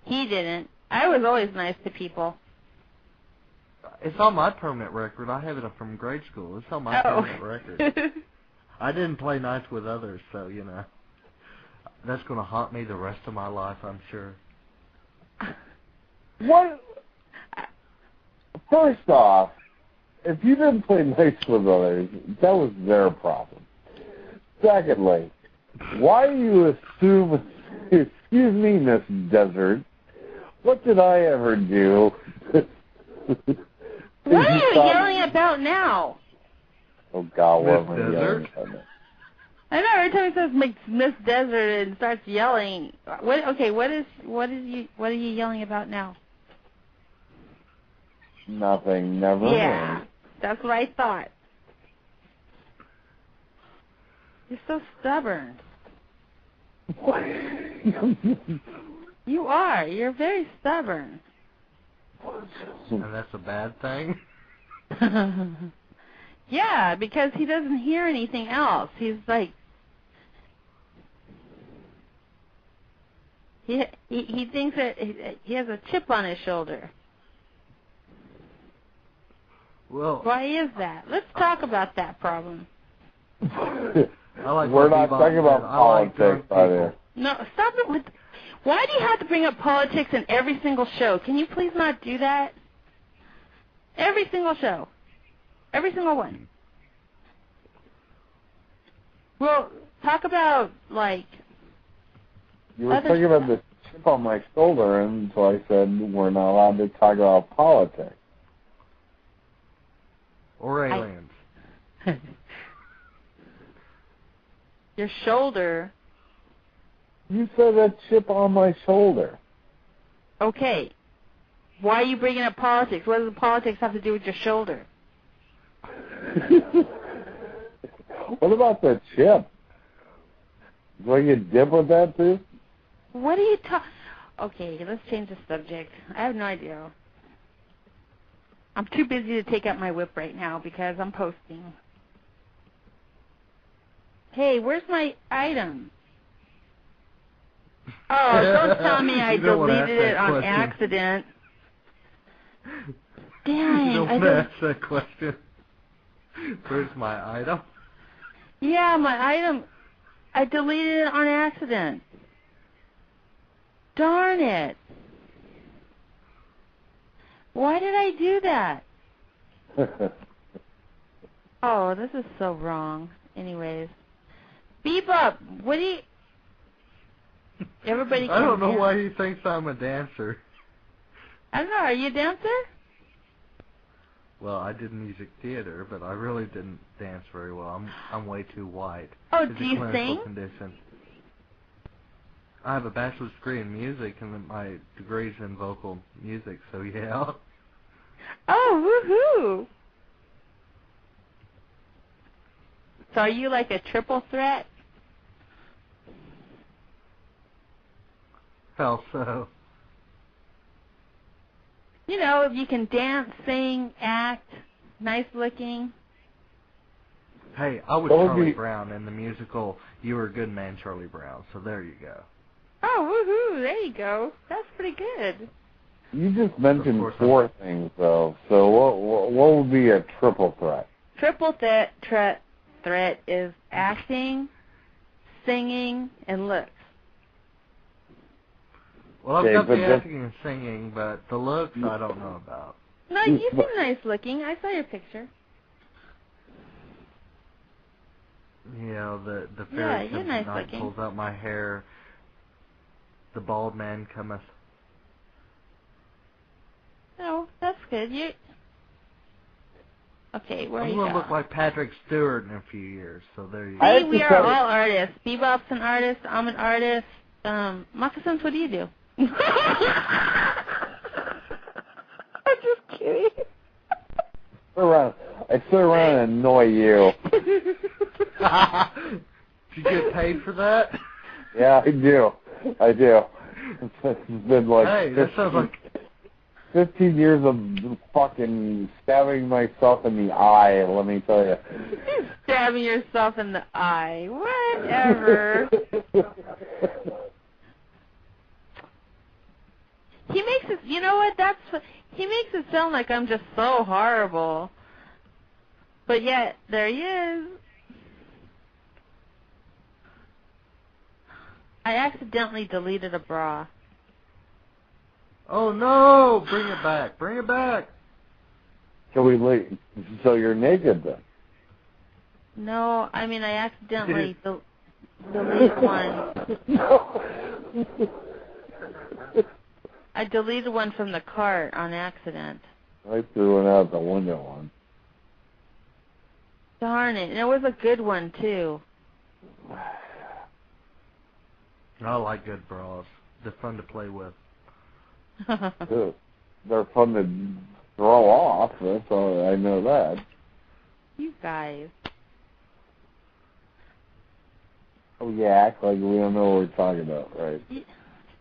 He didn't. I was always nice to people. It's on my permanent record. I have it from grade school. It's on my permanent record. I didn't play nice with others, so, you know. That's going to haunt me the rest of my life, I'm sure. What? First off, if you didn't play nice with others, that was their problem. Secondly, why do you assume, excuse me, Miss Desert, what did I ever do? What are you yelling about now? Oh, God, what am I Desert? yelling about now? I know, every time he says Miss Desert and starts yelling. What are you yelling about now? Nothing, never Yeah, mind. that's what I thought. You're so stubborn. What? You are. You're very stubborn. And that's a bad thing? Yeah, because he doesn't hear anything else. He's like... He thinks that he has a chip on his shoulder. Well, Why is that? Let's talk about that problem. We're not talking about politics out here. No, stop it with... Why do you have to bring up politics in every single show? Can you please not do that? Every single show. Every single one. Well, talk about, like... You were talking about the chip on my shoulder, and so I said we're not allowed to talk about politics. Or aliens. Your shoulder. You said that chip on my shoulder. Okay. Why are you bringing up politics? What does the politics have to do with your shoulder? What about the chip? Do I get dip with that too? What are you talking... Okay, let's change the subject. I have no idea. I'm too busy to take out my whip right now because I'm posting. Hey, where's my item? Oh, don't tell me I deleted it on accident. Dang, Don't ask that question. Where's my item? Yeah, my item. I deleted it on accident. Darn it. Why did I do that? Oh, this is so wrong. Anyways. Bebop, what do you... Everybody can I don't know dance. why he thinks I'm a dancer. I don't know, are you a dancer? Well, I did music theater, but I really didn't dance very well. I'm way too white. Oh, It's do a you clinical sing? condition. I have a bachelor's degree in music, and then my degree's in vocal music, so yeah. Oh, woohoo! So are you like a triple threat? How so? You know, if you can dance, sing, act, nice looking. Hey, I was Charlie Brown in the musical You Were a Good Man, Charlie Brown, so there you go. Oh, woohoo, there you go. That's pretty good. You just mentioned four things, though. So what would be a triple threat? Triple threat is acting, singing, and looks. Well, I've got the acting and singing, but the looks I don't know about. No, you seem nice looking. I saw your picture. You know, the fairy comes nice at night, looking. pulls out my hair. The bald man cometh. No, that's good. Okay, where are you I'm going to look like Patrick Stewart in a few years, so there you go. go. We are all artists. Bebop's an artist. I'm an artist. Moccasins, what do you do? I'm just kidding. I sit around and annoy you. Did you get paid for that? Yeah, I do. It's been like... Hey, that sounds like... 15 years of fucking stabbing myself in the eye, let me tell you. Stabbing yourself in the eye. Whatever. He makes it, you know what, he makes it sound like I'm just so horrible. But yet, there he is. I accidentally deleted a bra. Oh no! Bring it back! Bring it back! Can we leave? So you're naked then? No, I mean I accidentally deleted one. No. I deleted one from the cart on accident. I threw it out the window one. Darn it! And it was a good one too. I like good bras. They're fun to play with. They're fun to throw off. That's all I know that. You guys. Oh yeah, act like we don't know what we're talking about, right?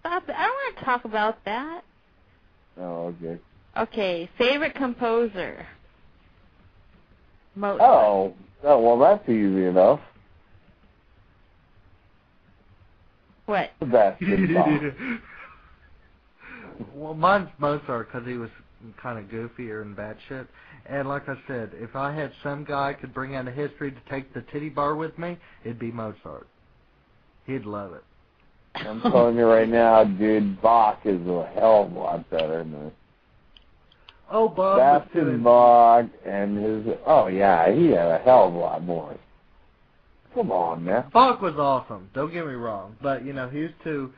Stop it! I don't want to talk about that. Oh, okay. Okay, favorite composer. Mozart. Oh, well, that's easy enough. What? Sebastian. Well, mine's Mozart because he was kind of goofier and bad shit. And like I said, if I had some guy could bring out a history to take the titty bar with me, it'd be Mozart. He'd love it. I'm telling you right now, dude, Bach is a hell of a lot better than this. Oh, Bob. Sebastian Bach and his... Oh, yeah, he had a hell of a lot more. Come on, man. Bach was awesome. Don't get me wrong. But, you know, he was too,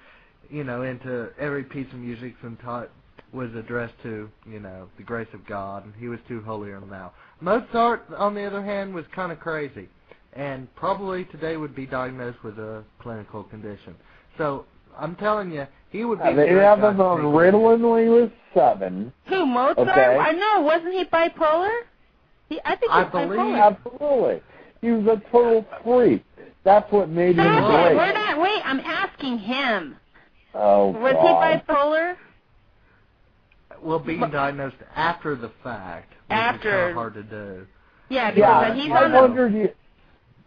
you know, into every piece of music and taught was addressed to, you know, the grace of God, and he was too holier than thou. Mozart, on the other hand, was kind of crazy, and probably today would be diagnosed with a clinical condition. So, I'm telling you, he would be... They have him on Ritalin when he was 7. Who, Mozart? Okay. I know, wasn't he bipolar? I think he was bipolar. Absolutely. He was a total freak. That's what made him great. Wait, I'm asking him. Oh, was God. he bipolar? Well, being diagnosed after the fact is kind of hard to do. Yeah, because he's on the...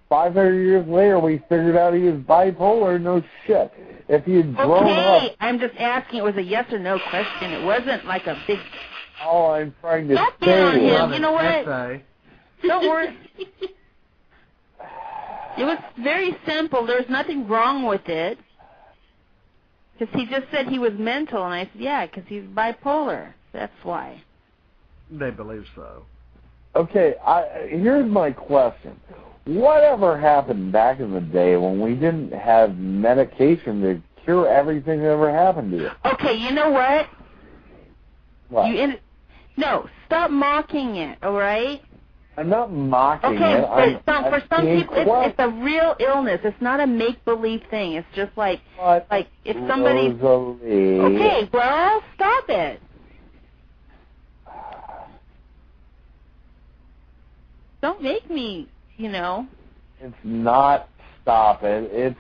500 years later, we figured out he was bipolar. No shit. If he had grown up... Okay, I'm just asking. It was a yes or no question. It wasn't like a big... All I'm trying to Don't say get on is... him. You know what? Don't worry. It was very simple. There's nothing wrong with it. Because he just said he was mental, and I said, yeah, because he's bipolar. That's why. They believe so. Okay, here's my question. Whatever happened back in the day when we didn't have medication to cure everything that ever happened to you? Okay, you know what? What? No, stop mocking it, all right? I'm not mocking it. Okay, but for some people, it's a real illness. It's not a make-believe thing. It's just like if somebody... Rosalie. Okay, well, stop it. Don't make me, It's not stop it.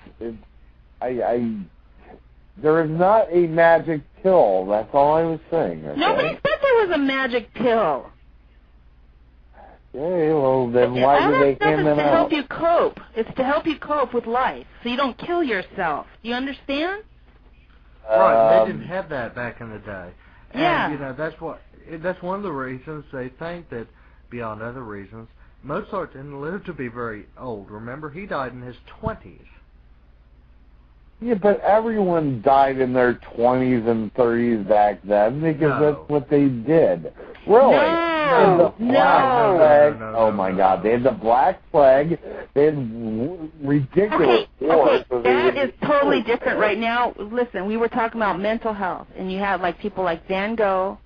There is not a magic pill. That's all I was saying. Okay? Nobody said there was a magic pill. Okay, well, then why do they hand them out? It's to help you cope. It's to help you cope with life, so you don't kill yourself. Do you understand? Right, they didn't have that back in the day. And, Yeah. That's one of the reasons they think that, beyond other reasons, Mozart didn't live to be very old. Remember, he died in his 20s. Yeah, but everyone died in their 20s and 30s back then because that's what they did. Really? No. Oh, my God. They had the Black Plague. They had ridiculous wars. Okay, that is totally different right now. Listen, we were talking about mental health, and you had people like Van Gogh.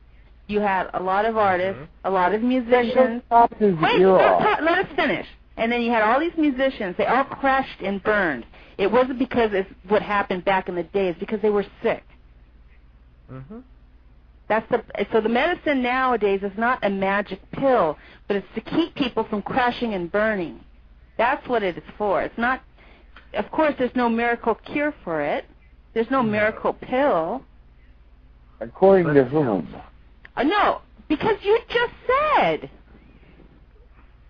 You had a lot of artists, a lot of musicians. Wait, let us finish. And then you had all these musicians. They all crashed and burned. It wasn't because it's what happened back in the day. It's because they were sick. Mm-hmm. So the medicine nowadays is not a magic pill, but it's to keep people from crashing and burning. That's what it is for. It's not. Of course, there's no miracle cure for it. There's no miracle pill. According to whom? No, because you just said.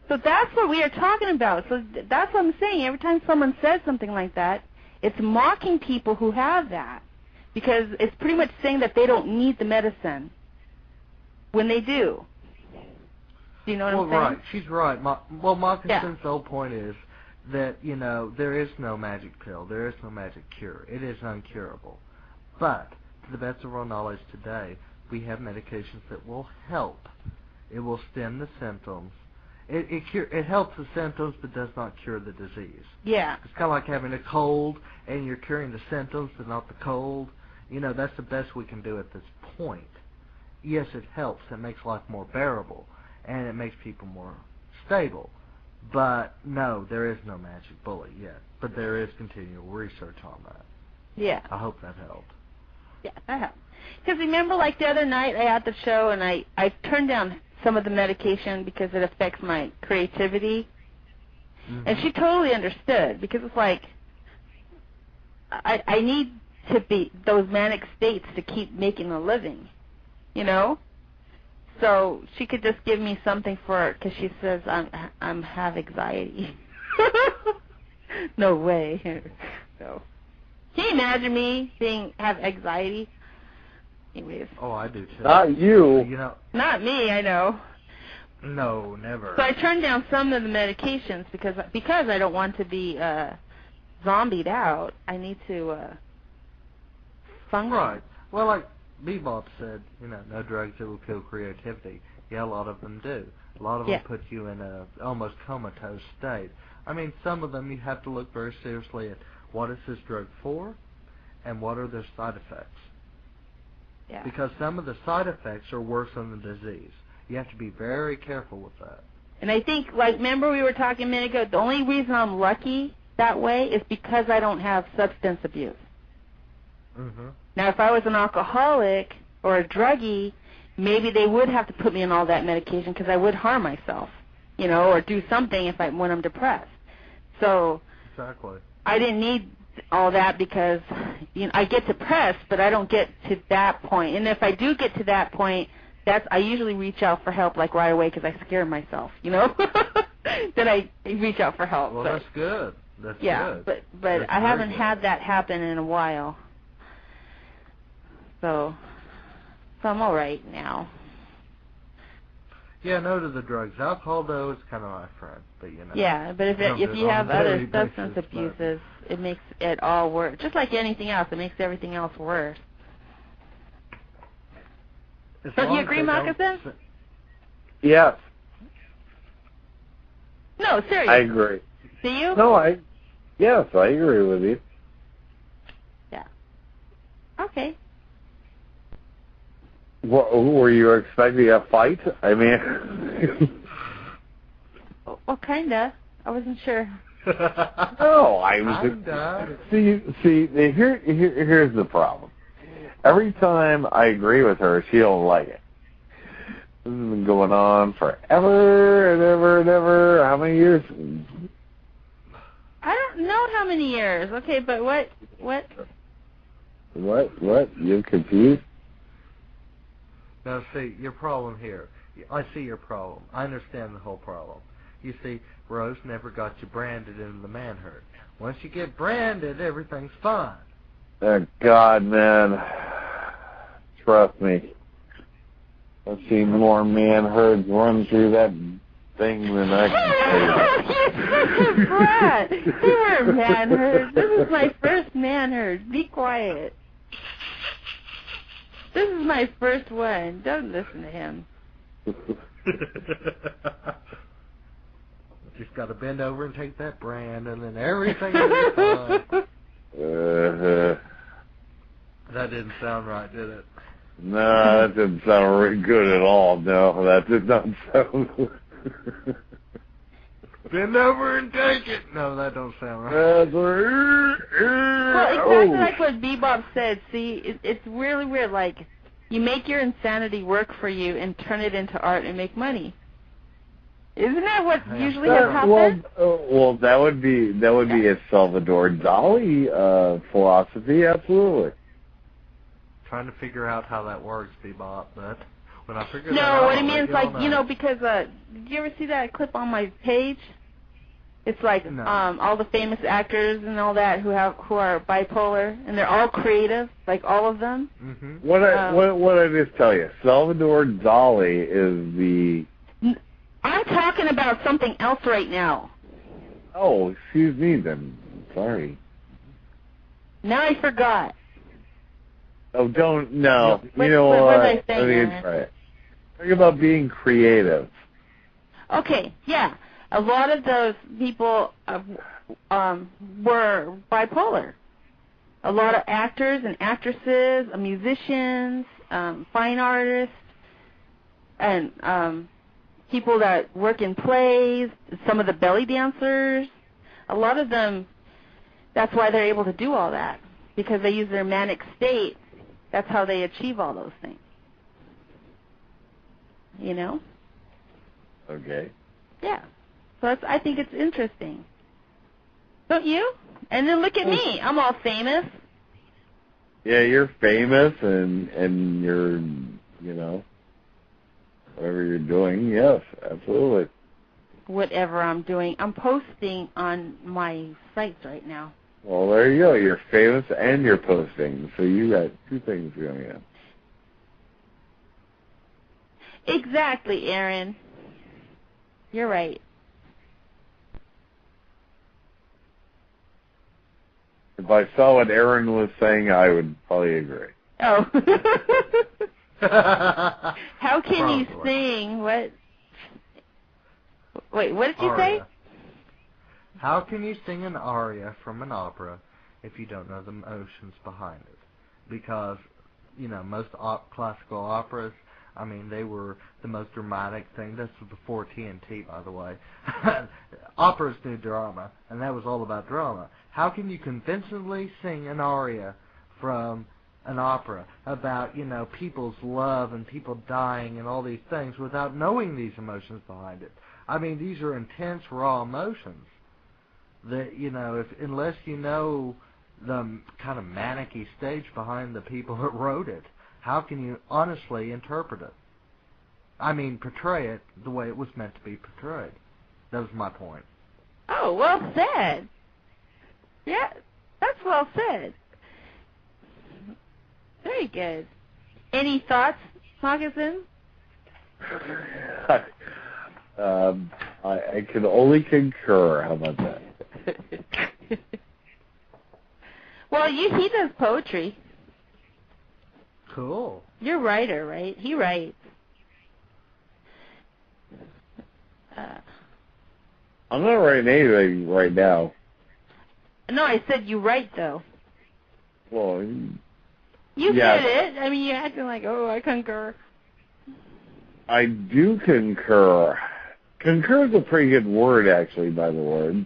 So that's what we are talking about. So that's what I'm saying. Every time someone says something like that, it's mocking people who have that. Because it's pretty much saying that they don't need the medicine when they do. Do you know what I'm saying? Right. She's right. Mockingbird's whole point is that, there is no magic pill. There is no magic cure. It is uncurable. But, to the best of our knowledge today, we have medications that will help. It will stem the symptoms. It helps the symptoms but does not cure the disease. Yeah. It's kind of like having a cold and you're curing the symptoms but not the cold. That's the best we can do at this point. Yes, it helps. It makes life more bearable and it makes people more stable. But no, there is no magic bullet yet. But there is continual research on that. Yeah. I hope that helped. Yeah, that helped. Because remember, the other night I had the show and I turned down some of the medication because it affects my creativity. Mm-hmm. And she totally understood because it's like I need to be those manic states to keep making a living, So she could just give me something for because she says I'm have anxiety. No way. So can you imagine me have anxiety? Anyways. Oh, I do too. Not you. Not me, I know. No, never. So I turned down some of the medications because I don't want to be zombied out. I need to function. Right. Well, like Bebop said, no drugs that will kill creativity. Yeah, a lot of them do. A lot of them put you in a almost comatose state. I mean, some of them you have to look very seriously at what is this drug for and what are their side effects. Yeah. Because some of the side effects are worse than the disease. You have to be very careful with that. And I think, remember we were talking a minute ago, the only reason I'm lucky that way is because I don't have substance abuse. Mm-hmm. Now, if I was an alcoholic or a druggie, maybe they would have to put me on all that medication because I would harm myself, or do something when I'm depressed. So exactly. I didn't need all that because I get depressed, but I don't get to that point. And if I do get to that point, I usually reach out for help right away because I scare myself, Then I reach out for help. Well, that's good. That's good. Yeah, but I haven't had that happen in a while. So I'm all right now. Yeah, no to the drugs. Alcohol, though, is kind of my friend, but you know. Yeah, but if you have other substance abuses, it makes it all worse. Just like anything else, it makes everything else worse. Don't you agree, Moccasin? Yes. No, seriously. I agree. Do you? No, yes, I agree with you. Yeah. Okay. What, were you expecting a fight? I mean... Well, kinda. I wasn't sure. No, I was... See, here's the problem. Every time I agree with her, she don't like it. This has been going on forever and ever and ever. How many years? I don't know how many years. Okay, but what? What? You're confused? Now, see, your problem here. I see your problem. I understand the whole problem. You see, Rose never got you branded into the man-herd. Once you get branded, everything's fine. Oh, God, man. Trust me. I've seen more man-herds run through that thing than I can say. Brad, they were man-herds. This is my first man-herd. Be quiet. This is my first one. Don't listen to him. Just got to bend over and take that brand, and then everything will be fine. That didn't sound right, did it? No, that didn't sound really good at all. No, that did not sound good. Bend over and take it. No, that don't sound right. Well, exactly like what Bebop said. See, it's really weird. Like, you make your insanity work for you and turn it into art and make money. Isn't that what usually has happened? Well, that would be a Salvador Dali philosophy, absolutely. Trying to figure out how that works, Bebop, but when I figure that out... No, what I mean is like, you know, because, did you ever see that clip on my page? It's like all the famous actors and all that who are bipolar, and they're all creative, like all of them. Mm-hmm. What I just tell you, Salvador Dali is the... I'm talking about something else right now. Oh, excuse me then. Sorry. Now I forgot. Oh, don't, no. You know what? What was I saying? Let me try it. Talk about being creative. Okay, yeah. A lot of those people were bipolar. A lot of actors and actresses, musicians, fine artists, and people that work in plays, some of the belly dancers. A lot of them, that's why they're able to do all that, because they use their manic state. That's how they achieve all those things. You know? Okay. Yeah. So I think it's interesting. Don't you? And then look at me. I'm all famous. Yeah, you're famous and you're, you know, whatever you're doing, yes, absolutely. Whatever I'm doing. I'm posting on my sites right now. Well, there you go. You're famous and you're posting. So you got two things going on. Exactly, Aaron. You're right. If I saw what Aaron was saying, I would probably agree. Oh. How can you sing? What? Wait, what did you say? How can you sing an aria from an opera if you don't know the emotions behind it? Because, you know, most classical operas, I mean, they were the most dramatic thing. This was before TNT, by the way. Operas knew drama, and that was all about drama. How can you convincingly sing an aria from an opera about, you know, people's love and people dying and all these things without knowing these emotions behind it? I mean, these are intense, raw emotions that, you know, unless you know the kind of manic-y stage behind the people that wrote it, how can you honestly interpret it? I mean, portray it the way it was meant to be portrayed. That was my point. Oh, well said. Yeah, that's well said. Very good. Any thoughts, Moccasin? I can only concur. How about that? Well, he does poetry. Cool. You're a writer, right? He writes. I'm not writing anything right now. No, I said you write, though. Well, You yes. said it. I mean, you're acting like, oh, I concur. I do concur. Concur is a pretty good word, actually, by the word.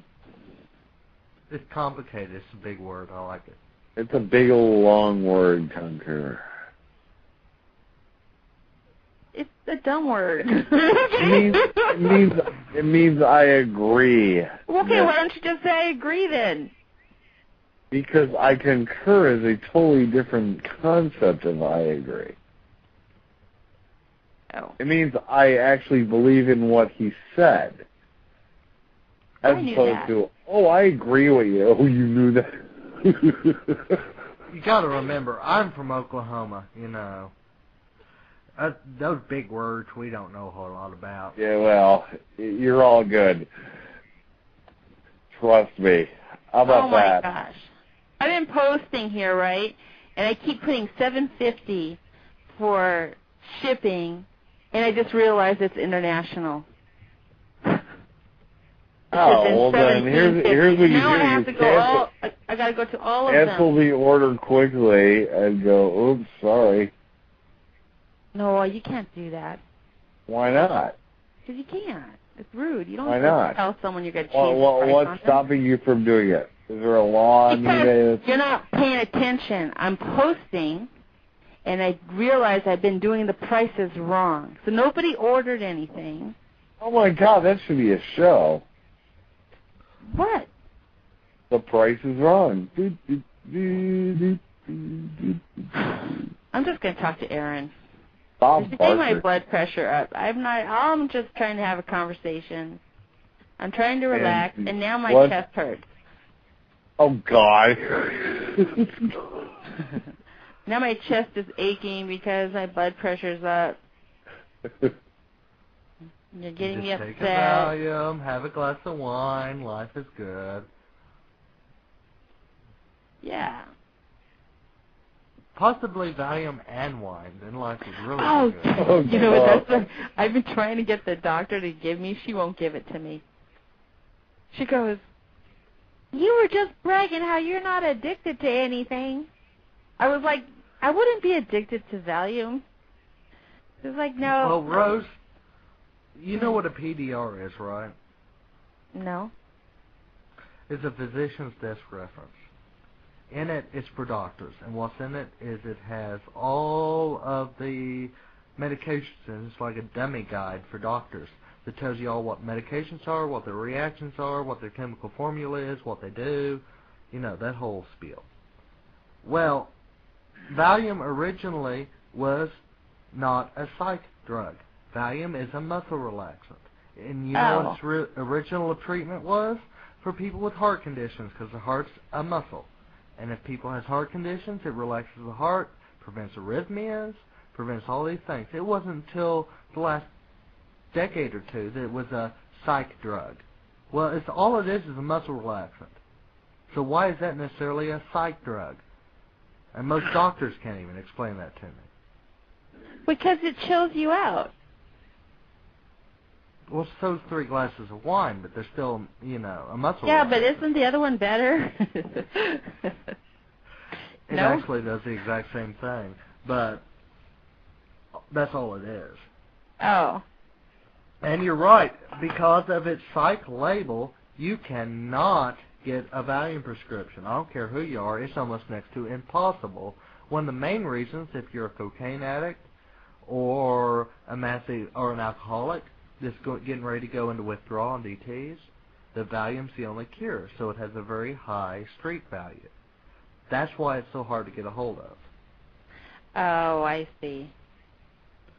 It's complicated. It's a big word. I like it. It's a big old long word, concur. It's a dumb word. It means I agree. Okay, why don't you just say I agree then? Because I concur is a totally different concept of I agree. Oh. It means I actually believe in what he said. As opposed to, oh, I agree with you. Oh, you knew that. You got to remember, I'm from Oklahoma, you know. Those big words we don't know a whole lot about. Yeah, well, you're all good. Trust me. How about that? Oh, my gosh. I've been posting here, right? And I keep putting $7.50 for shipping, and I just realized it's international. Oh, well then, here's what you now do. I have to go I got to go to all of them. Cancel the order quickly and go, oops, sorry. No, you can't do that. Why not? Because you can't. It's rude. You don't Why not? tell someone you're going to change the price What's on them. stopping you from doing it? Is there a law on Because you're not paying attention. I'm posting, and I realize I've been doing the prices wrong. So nobody ordered anything. Oh, my God, that should be a show. What? The price is wrong. I'm just going to talk to Aaron. Bob Just Barker. my blood pressure up. I'm just trying to have a conversation. I'm trying to relax, and now my chest hurts. Oh, God. Now my chest is aching because my blood pressure's up. You're getting me upset. Take a Valium, have a glass of wine, life is good. Yeah. Possibly Valium and wine, then life is really good. Oh, you know what, I've been trying to get the doctor to give me, she won't give it to me. She goes, you were just bragging how you're not addicted to anything. I was like, I wouldn't be addicted to Valium. She was like, no. Well, Rose, you know what a PDR is, right? No. It's a physician's desk reference. In it, it's for doctors, and what's in it is it has all of the medications, and it's like a dummy guide for doctors that tells you all what medications are, what their reactions are, what their chemical formula is, what they do, you know, that whole spiel. Well, Valium originally was not a psych drug. Valium is a muscle relaxant. And you know what its original treatment was? For people with heart conditions, because the heart's a muscle. And if people has heart conditions, it relaxes the heart, prevents arrhythmias, prevents all these things. It wasn't until the last decade or two that it was a psych drug. Well, all it is a muscle relaxant. So why is that necessarily a psych drug? And most doctors can't even explain that to me. Because it chills you out. Well, so's 3 glasses of wine, but they're still, you know, a muscle Yeah, relaxant. but isn't the other one better? It actually does the exact same thing, but that's all it is. Oh. And you're right, because of its psych label, you cannot get a Valium prescription. I don't care who you are, it's almost next to impossible. One of the main reasons, if you're a cocaine addict or an alcoholic that's getting ready to go into withdrawal on DTs, the Valium's the only cure, so it has a very high street value. That's why it's so hard to get a hold of. Oh, I see.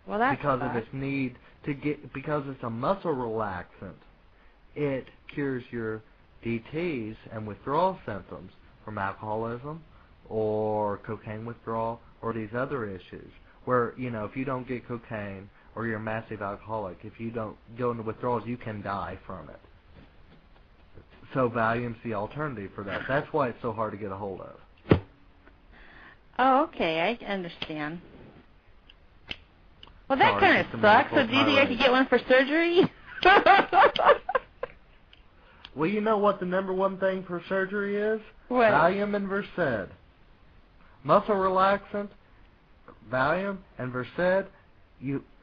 Well, that's because of its need to get, because it's a muscle relaxant, it cures your DTs and withdrawal symptoms from alcoholism or cocaine withdrawal or these other issues where, you know, if you don't get cocaine or you're a massive alcoholic. If you don't go into withdrawals, you can die from it. So Valium's the alternative for that. That's why it's so hard to get a hold of. Oh, okay, I understand. Well, that kind of sucks. So do you think I could get one for surgery? Well, you know what the number one thing for surgery is? What? Valium and Versed. Muscle relaxant, Valium, and Versed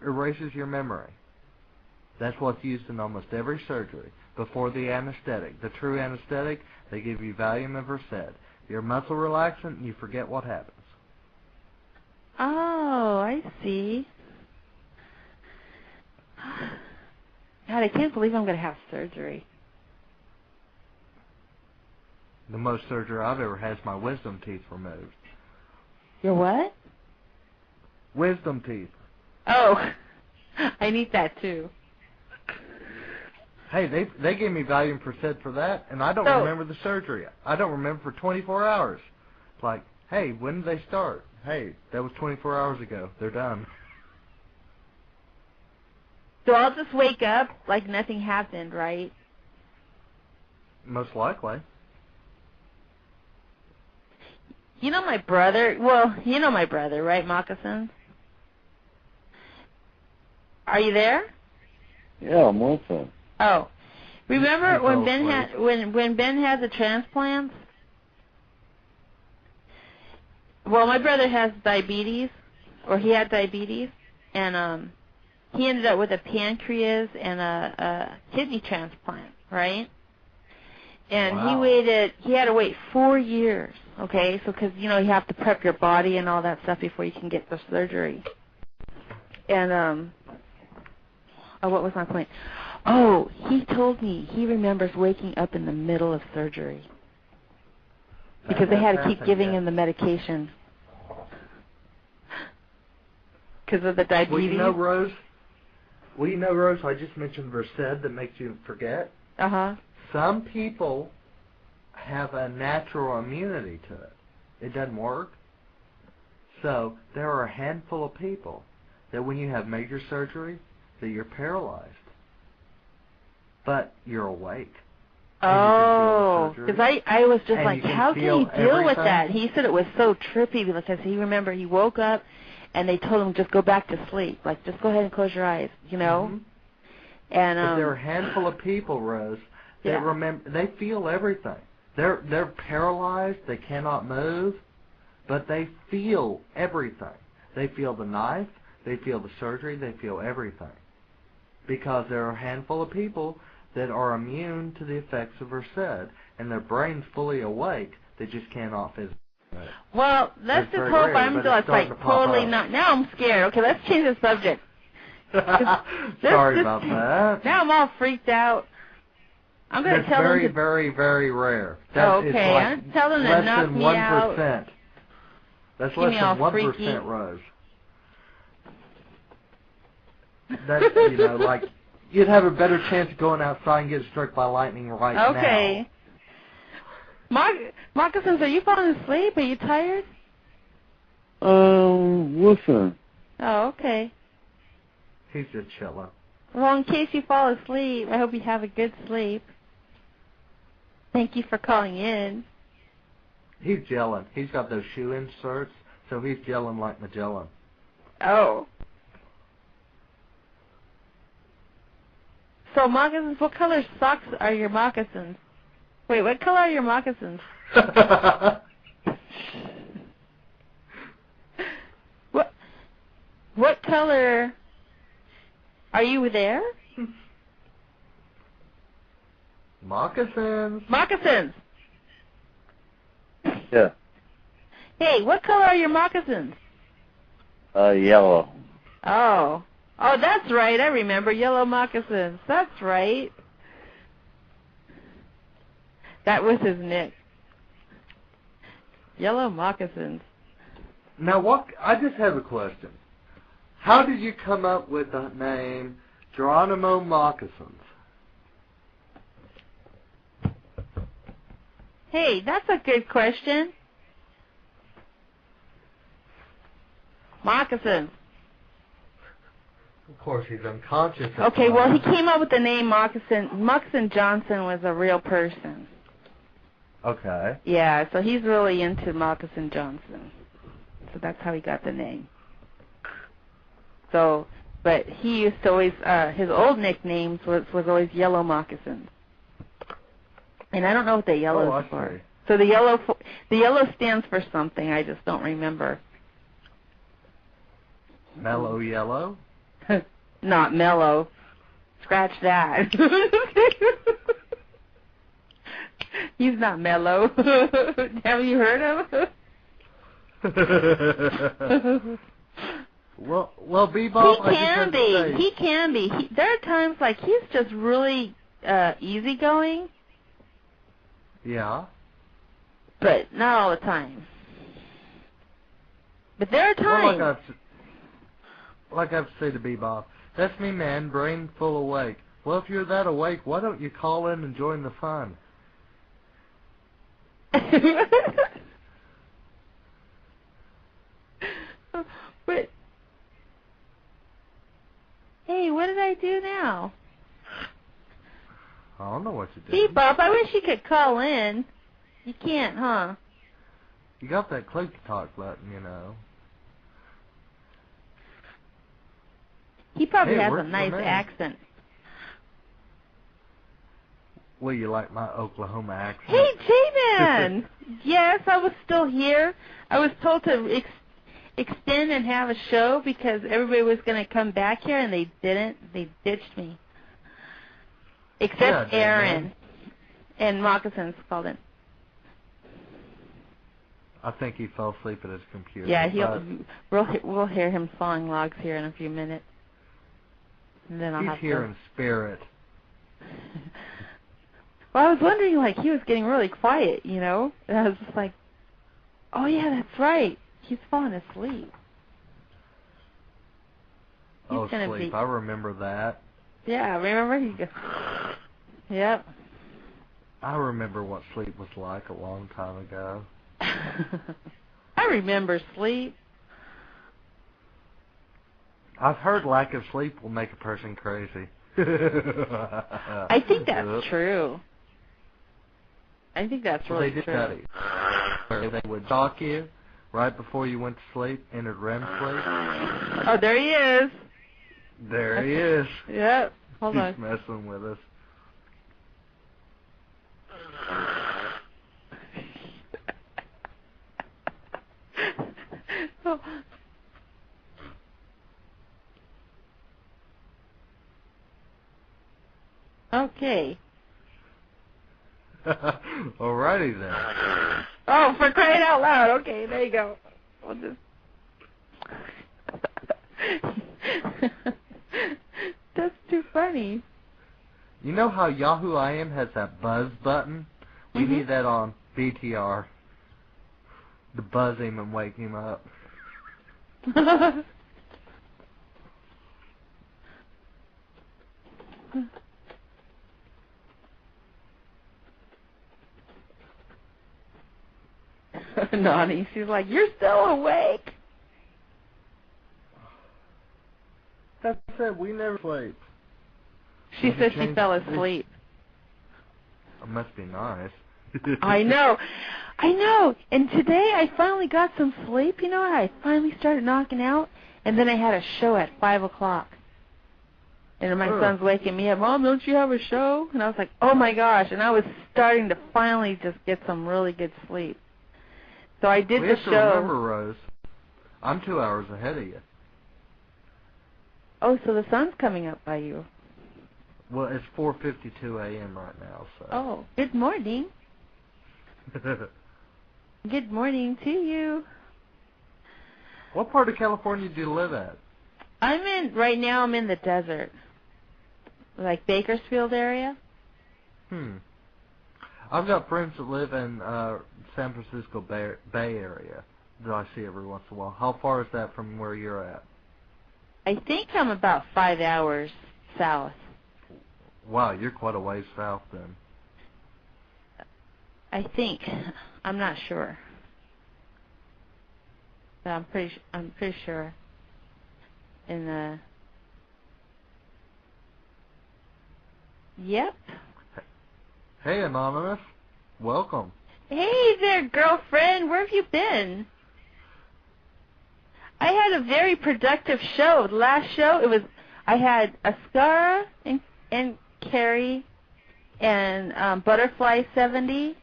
erases your memory. That's what's used in almost every surgery. Before the anesthetic, the true anesthetic, they give you Valium and Versed. Your muscle relaxant, and you forget what happens. Oh, I see. God, I can't believe I'm going to have surgery. The most surgery I've ever had is my wisdom teeth removed. Your what? Wisdom teeth. Oh, I need that too. Hey, they gave me Valium Versed for that, and I don't remember the surgery. I don't remember for 24 hours. It's like, hey, when did they start? Hey, that was 24 hours ago. They're done. So I'll just wake up like nothing happened, right? Most likely. You know my brother? Well, you know my brother, right, Moccasins? Are you there? Yeah, I'm listening. Oh, remember when Ben had when Ben had the transplants? Well, my brother has diabetes, or he had diabetes, and he ended up with a pancreas and a kidney transplant, right? And wow. he had to wait 4 years, okay? So, because, you have to prep your body and all that stuff before you can get the surgery. And, what was my point? Oh, he told me he remembers waking up in the middle of surgery because they had to keep giving him the medication because of the diabetes. Well, you know, Rose, I just mentioned Versed that makes you forget. Uh-huh. Some people have a natural immunity to it. It doesn't work. So there are a handful of people that when you have major surgery, that you're paralyzed. But you're awake. Oh, because I was just like, how can you deal with everything. that? He said it was so trippy because he woke up and they told him just go back to sleep. Like, just go ahead and close your eyes, Mm-hmm. And but there are a handful of people, Rose, that remember, they feel everything. They're paralyzed, they cannot move, but they feel everything. They feel the knife, they feel the surgery, they feel everything. Because there are a handful of people that are immune to the effects of Versed, and their brain's fully awake, they just cannot physically. Well, let's just hope I'm just like totally not. Now I'm scared. Okay, let's change the subject. Sorry about that. Now I'm all freaked out. I'm going to tell them to... very, very rare. Okay, I'm telling them to knock me out. That's less than 1%, Rose. That's, like, you'd have a better chance of going outside and getting struck by lightning now. Okay. Moccasins, are you falling asleep? Are you tired? Listen. Oh, okay. He's just chilling. Well, in case you fall asleep, I hope you have a good sleep. Thank you for calling in. He's gelling. He's got those shoe inserts, so he's gelling like Magellan. Oh. So, moccasins, what color socks are your moccasins? Wait, what color are your moccasins? What color are you there? Moccasins. Moccasins. Yeah. Hey, what color are your moccasins? Yellow. Oh, that's right. I remember yellow moccasins. That's right. That was his nick. Yellow moccasins. Now, I just have a question. How did you come up with the name Geronimo Moccasins? Hey, that's a good question. Moccasins. Of course, he's unconscious. Okay, well, he came up with the name Moccasin. Moccasin Johnson was a real person. Okay. Yeah, so he's really into Moccasin Johnson. So that's how he got the name. So, but he used to always, his old nicknames was always Yellow Moccasins. And I don't know what the yellow is for. So the yellow stands for something, I just don't remember. Mellow yellow? Not mellow. Scratch that. He's not mellow. Have you heard of him? well, Bebop, He can be. There are times like he's just really easygoing. Yeah. But not all the time. But there are times. Well, like I've said to Bebop, that's me, man, brain full awake. Well, if you're that awake, why don't you call in and join the fun? But hey, what did I do now? I don't know what you did. Bebop, I wish you could call in. You can't, huh? You got that click to talk button, you know. He probably has a nice accent. Well, you like my Oklahoma accent? Hey, J-Man! Yes, I was still here. I was told to extend and have a show because everybody was going to come back here, and they didn't. They ditched me. Except Aaron. And Moccasins called in. I think he fell asleep at his computer. Yeah, we'll hear him sawing logs here in a few minutes. And then he's here in spirit. Well, I was wondering, like, he was getting really quiet, you know? And I was just like, oh, yeah, that's right. He's falling asleep. Sleep. I remember that. Yeah, remember? He goes, yep. I remember what sleep was like a long time ago. I remember sleep. I've heard lack of sleep will make a person crazy. I think that's true. I think that's really true. They did true. Study. They would talk you right before you went to sleep, entered REM sleep. Oh, there he is. There he is. Yep. Hold on. He's messing with us. Oh. Okay. Alrighty then. Oh, for crying out loud. Okay, there you go. We'll just... That's too funny. You know how Yahoo IM has that buzz button? We need that on BTR. To buzz him and wake him up. Nani, she's like, you're still awake. That's it, we never sleep. She said she fell asleep. It must be nice. I know. And today I finally got some sleep, you know. I finally started knocking out, and then I had a show at 5 o'clock. And my son's waking me up, Mom, don't you have a show? And I was like, oh my gosh. And I was starting to finally just get some really good sleep. So I did the show. Remember, Rose, I'm 2 hours ahead of you. Oh, so the sun's coming up by you. Well, it's 4:52 a.m. right now, so. Oh, good morning. Good morning to you. What part of California do you live at? Right now I'm in the desert. Like Bakersfield area. I've got friends that live in San Francisco Bay Area that I see every once in a while. How far is that from where you're at? I think I'm about 5 hours south. Wow, you're quite a ways south then. I think. I'm not sure. But I'm pretty sure. Yep. Hey, Anonymous. Welcome. Hey there, girlfriend. Where have you been? I had a very productive show. The last show, I had Ascara and Carrie and Butterfly 70,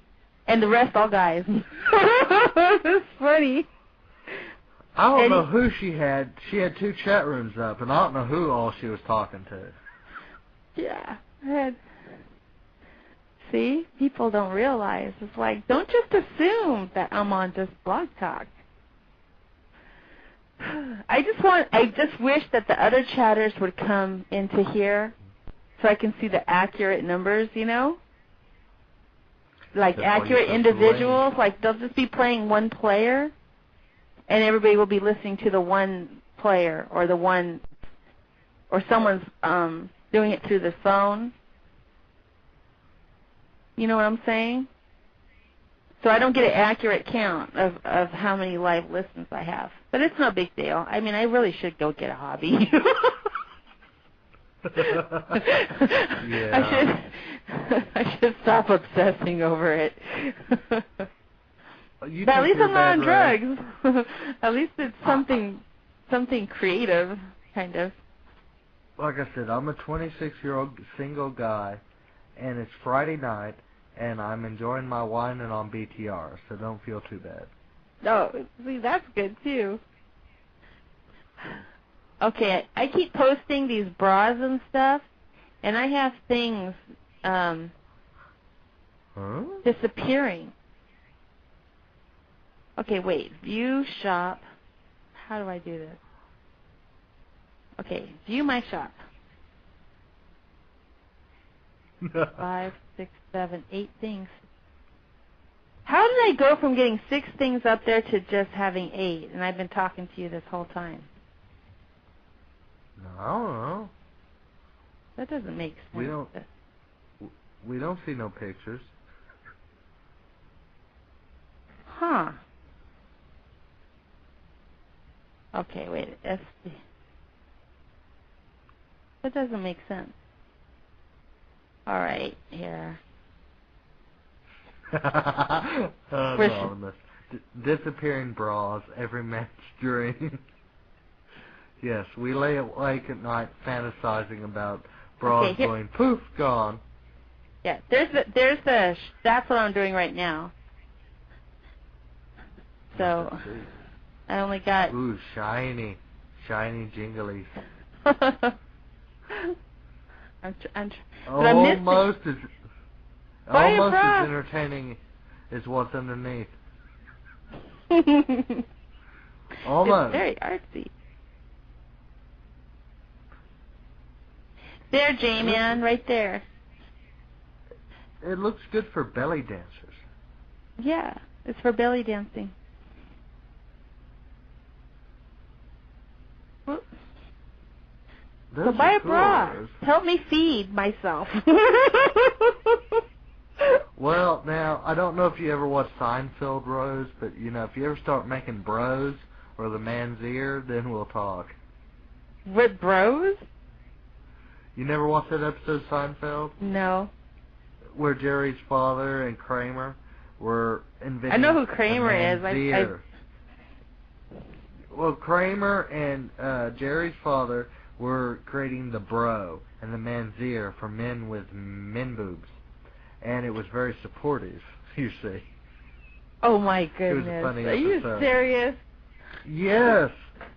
and the rest all guys. It's funny. I don't know who she had. She had 2 chat rooms up, and I don't know who all she was talking to. Yeah. See? People don't realize. It's like, don't just assume that I'm on just Blog Talk. I just wish that the other chatters would come into here so I can see the accurate numbers, you know? Like accurate individuals. Like they'll just be playing one player and everybody will be listening to the one player or someone's doing it through the phone. You know what I'm saying? So I don't get an accurate count of how many live listens I have. But it's no big deal. I mean, I really should go get a hobby. Yeah. I should stop obsessing over it. But at least I'm not on drugs. At least it's something creative, kind of. Like I said, I'm a 26-year-old single guy, and it's Friday night, and I'm enjoying my wine and on BTR, so don't feel too bad. Oh, see, that's good, too. Okay, I keep posting these bras and stuff, and I have things disappearing. Okay, wait. View shop. How do I do this? Okay, view my shop. 5, 6, 7, 8 things. How did I go from getting 6 things up there to just having 8? And I've been talking to you this whole time. I don't know. That doesn't make sense. We don't see no pictures. Huh. Okay, wait. That doesn't make sense. All right, here. Anonymous. Disappearing bras every match during. Yes, we lay awake at night fantasizing about bras going poof, gone. Yeah, that's what I'm doing right now. So, I only got... Ooh, shiny jinglies. Almost as entertaining as what's underneath. Almost. It's very artsy. There, J-Man, right there. It looks good for belly dancers. Yeah, it's for belly dancing. So buy a bra. Help me feed myself. Well, now, I don't know if you ever watched Seinfeld, Rose, but, you know, if you ever start making bros or the man's ear, then we'll talk. With bros? You never watched that episode of Seinfeld? No. Where Jerry's father and Kramer were inventing... I know who Kramer is. Well, Kramer and Jerry's father were creating the bro and the man's ear for men with men boobs. And it was very supportive, you see. Oh, my goodness. It was a funny episode. Are you serious? Yes.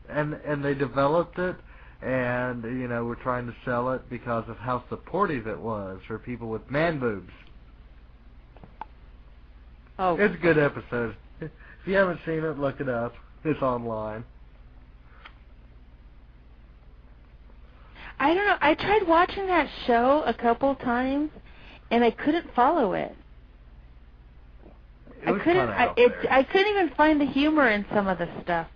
And they developed it, and, you know, we're trying to sell it because of how supportive it was for people with man boobs. Oh. It's a good episode. If you haven't seen it, look it up. It's online. I don't know. I tried watching that show a couple times, and I couldn't follow it. I couldn't even find the humor in some of the stuff.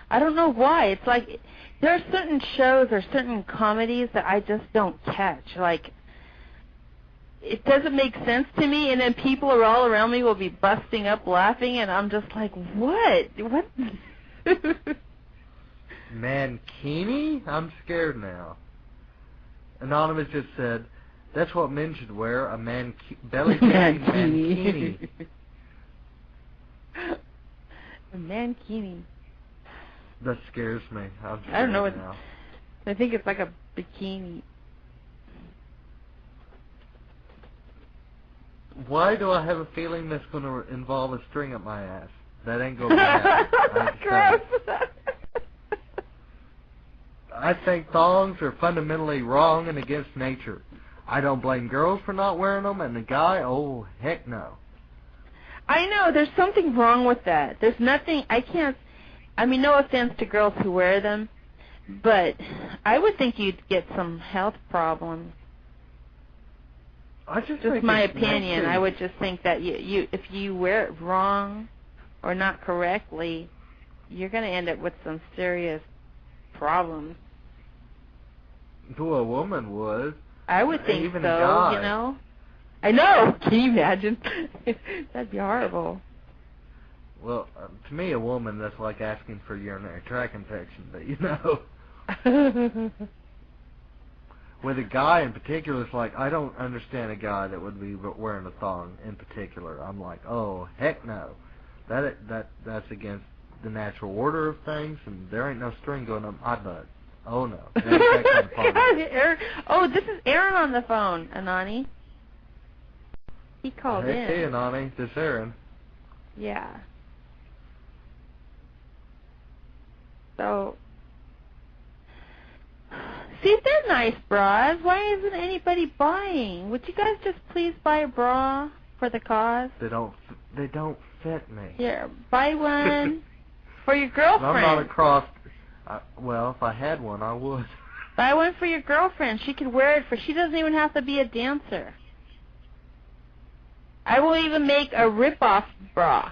I don't know why. It's like there are certain shows or certain comedies that I just don't catch. Like, it doesn't make sense to me, and then people all around me will be busting up laughing, and I'm just like, what? What? Mankini? I'm scared now. Anonymous just said, That's what men should wear, a belly dancing mankini. A mankini. That scares me. I don't know what. Now. I think it's like a bikini. Why do I have a feeling that's going to involve a string up my ass? That ain't going to be happening. Gross. I think thongs are fundamentally wrong and against nature. I don't blame girls for not wearing them, and the guy, oh, heck no. I know, there's something wrong with that. There's nothing, I mean, no offense to girls who wear them, but I would think you'd get some health problems. Just my opinion. I would just think that you if you wear it wrong or not correctly, you're going to end up with some serious problems. Who a woman would. I would think even so, a guy. You know. I know. Can you imagine? That'd be horrible. Well, to me, a woman, that's like asking for urinary tract infection, but you know. With a guy in particular, it's like, I don't understand a guy that would be wearing a thong in particular. I'm like, oh, heck no. That's against the natural order of things, and there ain't no string going up my butt. Oh, no. That kind of party. Oh, this is Aaron on the phone, Anani. He called in. Hey, Anani, this is Aaron. Yeah. So, see, they're nice bras. Why isn't anybody buying? Would you guys just please buy a bra for the cause? They don't fit me. Here, buy one for your girlfriend. I'm not across. Well, if I had one, I would. Buy one for your girlfriend. She could wear it she doesn't even have to be a dancer. I will even make a rip-off bra.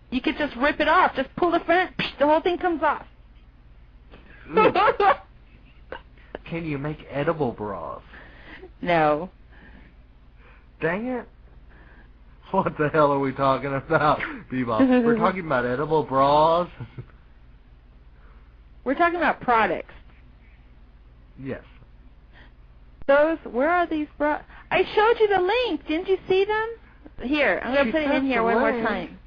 You could just rip it off. Just pull the front. The whole thing comes off. Can you make edible bras? No. Dang it. What the hell are we talking about, Bebop? We're talking about edible bras? We're talking about products. Yes. Where are these bras? I showed you the link. Didn't you see them? Here, I'm going to put it in here one more time.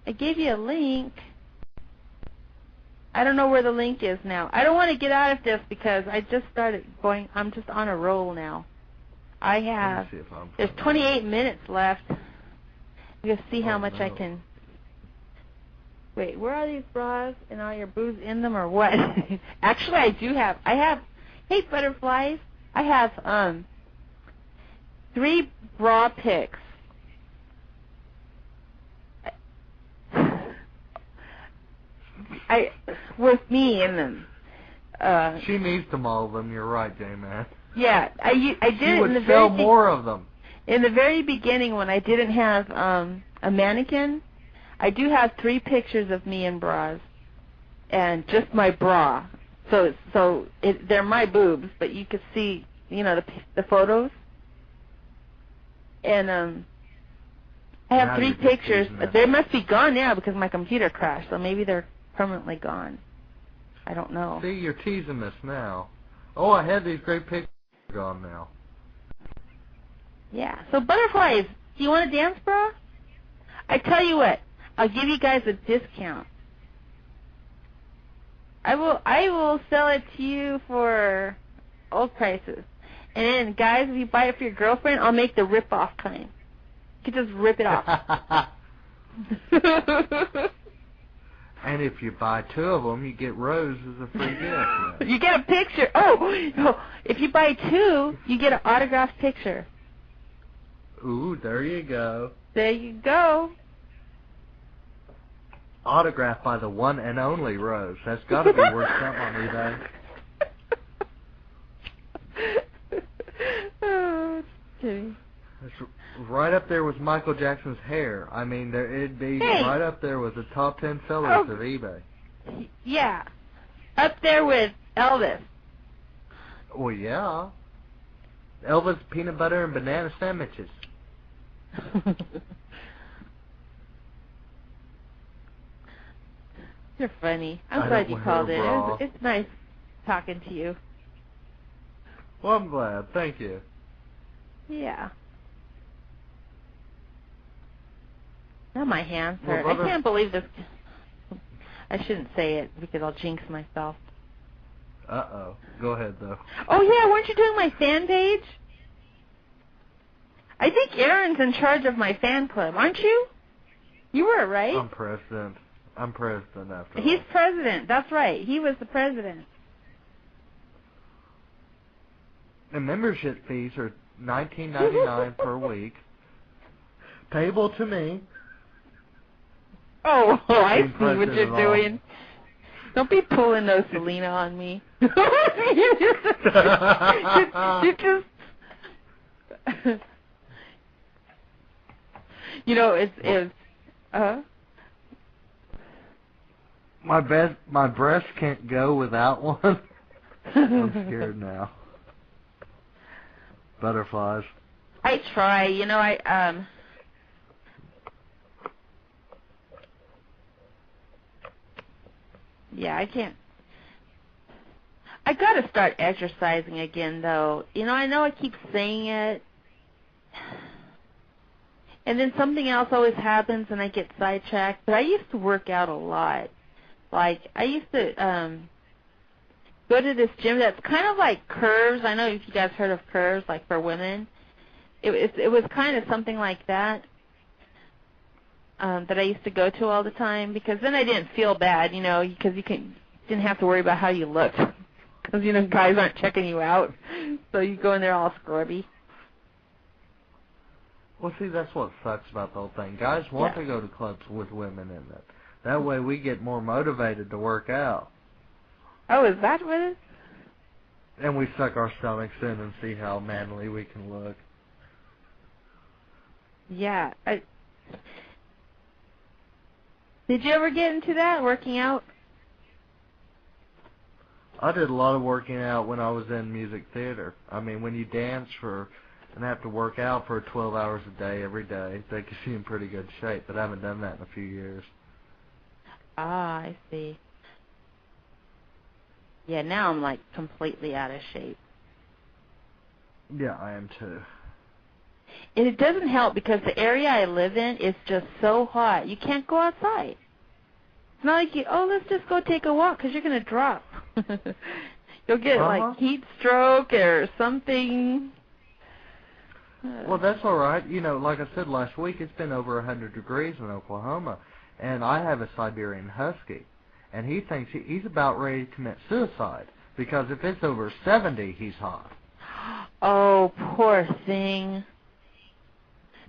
I gave you a link. I don't know where the link is now. I don't want to get out of this because I just started going. I'm just on a roll now. There's 28 minutes left. I'm going to see how much I can. Wait, where are these bras and all your boobs in them or what? Actually, I have, hey, butterflies, I have 3 bra pics. With me in them. She needs to model them. You're right, J-Man. Yeah, I did. She would sell more of them. In the very beginning, when I didn't have a mannequin, I do have 3 pictures of me in bras, and just my bra. So they're my boobs, but you could see, the photos. And I have 3 pictures. They must be gone now because my computer crashed. So maybe they're permanently gone. I don't know. See, you're teasing us now. Oh, I had these great pictures gone now. Yeah. So butterflies, do you want a dance bra? I tell you what, I'll give you guys a discount. I will sell it to you for old prices. And then, guys, if you buy it for your girlfriend, I'll make the rip-off kind. You can just rip it off. And if you buy 2 of them, you get Rose as a free gift. You get a picture. Oh, if you buy 2, you get an autographed picture. Ooh, there you go. There you go. Autographed by the one and only Rose. That's got to be worth something on eBay. Oh, just kidding. It's right up there with Michael Jackson's hair. I mean, it'd be right up there with the top 10 sellers of eBay. Yeah. Up there with Elvis. Well, yeah. Elvis peanut butter and banana sandwiches. You're funny. I'm glad you called in. It's nice talking to you. Well, I'm glad. Thank you. Yeah. Now my hands hurt. Well, I can't believe this. I shouldn't say it because I'll jinx myself. Uh-oh. Go ahead, though. Oh, yeah, weren't you doing my fan page? I think Aaron's in charge of my fan club, aren't you? You were, right? I'm president. I'm president after He's all. president. That's right. He was the president. And membership fees are $19.99 per week, payable to me. Oh, I Being see what president you're and all. doing. Don't be pulling no Selena on me. you just... You know, it's My breast can't go without one. I'm scared now. Butterflies. I try, you know, yeah, I can't. I gotta start exercising again, though. You know I keep saying it, and then something else always happens, and I get sidetracked. But I used to work out a lot. Like, I used to go to this gym that's kind of like Curves. I know if you guys heard of Curves, like for women. It was kind of something like that that I used to go to all the time, because then I didn't feel bad, you know, because you didn't have to worry about how you looked, because, you know, guys aren't checking you out, so you go in there all scrubby. Well, see, that's what sucks about the whole thing. Guys want to go to clubs with women in it. That way we get more motivated to work out. Oh, is that what it is? And we suck our stomachs in and see how manly we can look. Yeah. Did you ever get into that, working out? I did a lot of working out when I was in music theater. I mean, when you dance and have to work out for 12 hours a day every day, that gets you in pretty good shape, but I haven't done that in a few years. Ah, I see. Yeah, now I'm like completely out of shape. Yeah, I am too. And it doesn't help because the area I live in is just so hot. You can't go outside. It's not like let's just go take a walk, because you're going to drop. You'll get like heat stroke or something. Well, that's all right. You know, like I said last week, it's been over 100 degrees in Oklahoma, and I have a Siberian Husky, and he thinks he's about ready to commit suicide, because if it's over 70, he's hot. Oh, poor thing.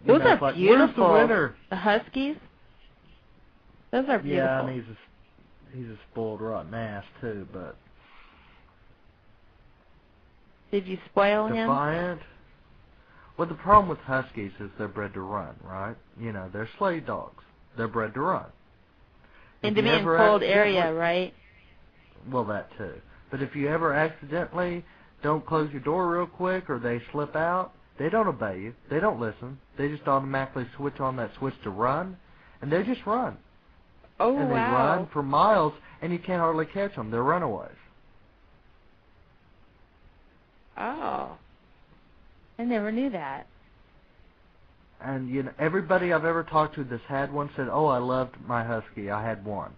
Those are like, beautiful. Where's the winter? The Huskies? Those are beautiful. Yeah, and he's a spoiled rotten ass too, but... Did you spoil him? Defiant. Well, the problem with Huskies is they're bred to run, right? You know, they're sled dogs. They're bred to run. And to be in cold area, right? Well, that too. But if you ever accidentally don't close your door real quick, or they slip out, they don't obey you. They don't listen. They just automatically switch on that switch to run, and they just run. Oh, and they run for miles, and you can't hardly catch them. They're runaways. Oh. I never knew that. And, you know, everybody I've ever talked to that's had one said, oh, I loved my Husky. I had one.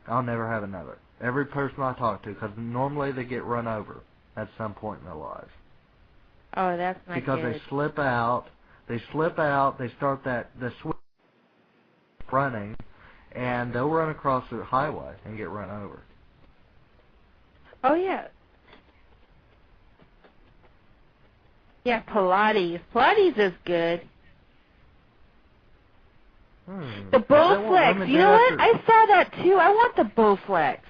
I'll never have another. Every person I talk to, because normally they get run over at some point in their lives. Oh, that's not because good. they slip out, they start the switch running, and they'll run across the highway and get run over. Oh, yeah. Yeah, Pilates. Pilates is good. The Bowflex. You know what? I saw that too. I want the Bowflex.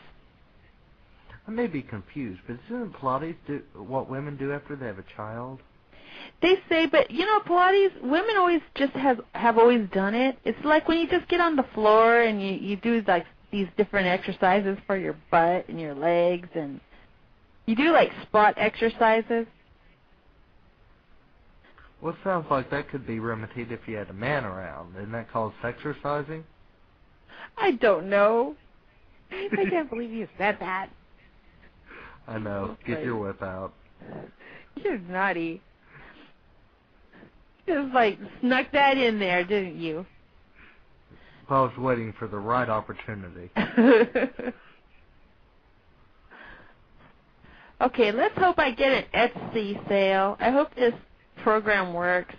I may be confused, but isn't Pilates what women do after they have a child? They say, but you know, Pilates, women always just have always done it. It's like when you just get on the floor and you do like these different exercises for your butt and your legs, and you do like spot exercises. Well, it sounds like that could be remedied if you had a man around. Isn't that called sexercising? I don't know. I can't believe you said that. I know. Get your whip out. You're naughty. Just like snuck that in there, didn't you? I was waiting for the right opportunity. Okay, let's hope I get an Etsy sale. I hope this program works.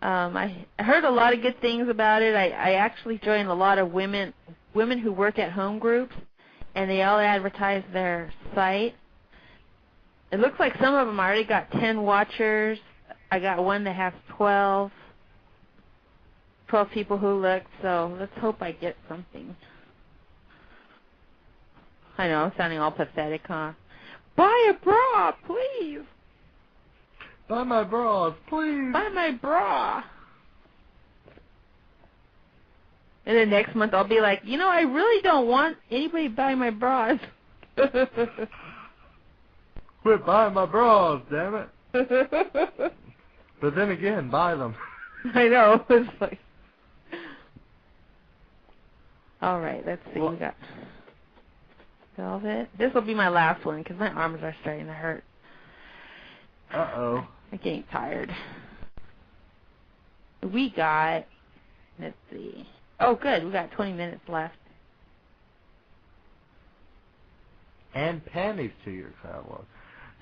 I heard a lot of good things about it. I actually joined a lot of women who work at home groups, and they all advertise their site. It looks like some of them already got 10 watchers. I got one that has 12 people who look, so let's hope I get something. I know, I'm sounding all pathetic, huh? Buy a bra, please. Buy my bras, please. Buy my bra. And then next month I'll be like, I really don't want anybody buying my bras. Quit buying my bras, damn it. But then again, buy them. I know. It's like... All right, let's see. Well, we got velvet. This will be my last one because my arms are starting to hurt. Uh-oh. I'm getting tired. We got, let's see. Oh, good. We got 20 minutes left. And panties to your catalog.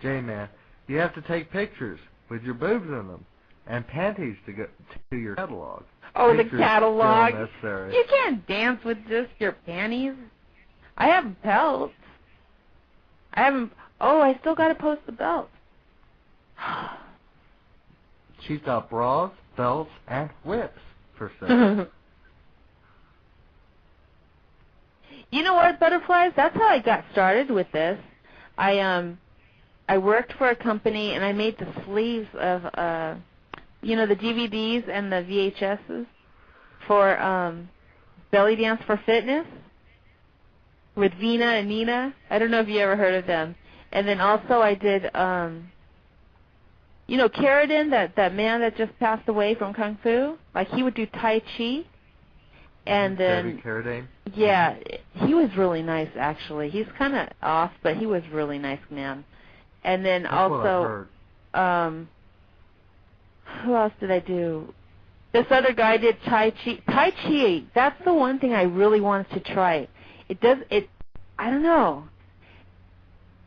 J-Man, you have to take pictures with your boobs in them. And panties to go to your catalog. Oh, pictures the catalog. still necessary. You can't dance with just your panties. I have belts. I still got to post the belts. She's got bras, belts, and whips for sale. You know what, butterflies? That's how I got started with this. I worked for a company and I made the sleeves of the DVDs and the VHSs for Belly Dance for Fitness with Vina and Nina. I don't know if you ever heard of them. And then also I did Carradine, that man that just passed away from Kung Fu, like he would do Tai Chi. And then, Carradine? Yeah, he was really nice actually. He's kind of off, but he was a really nice man. And then That's also, what I heard. who else did I do? This other guy did Tai Chi. Tai Chi, that's the one thing I really wanted to try. I don't know.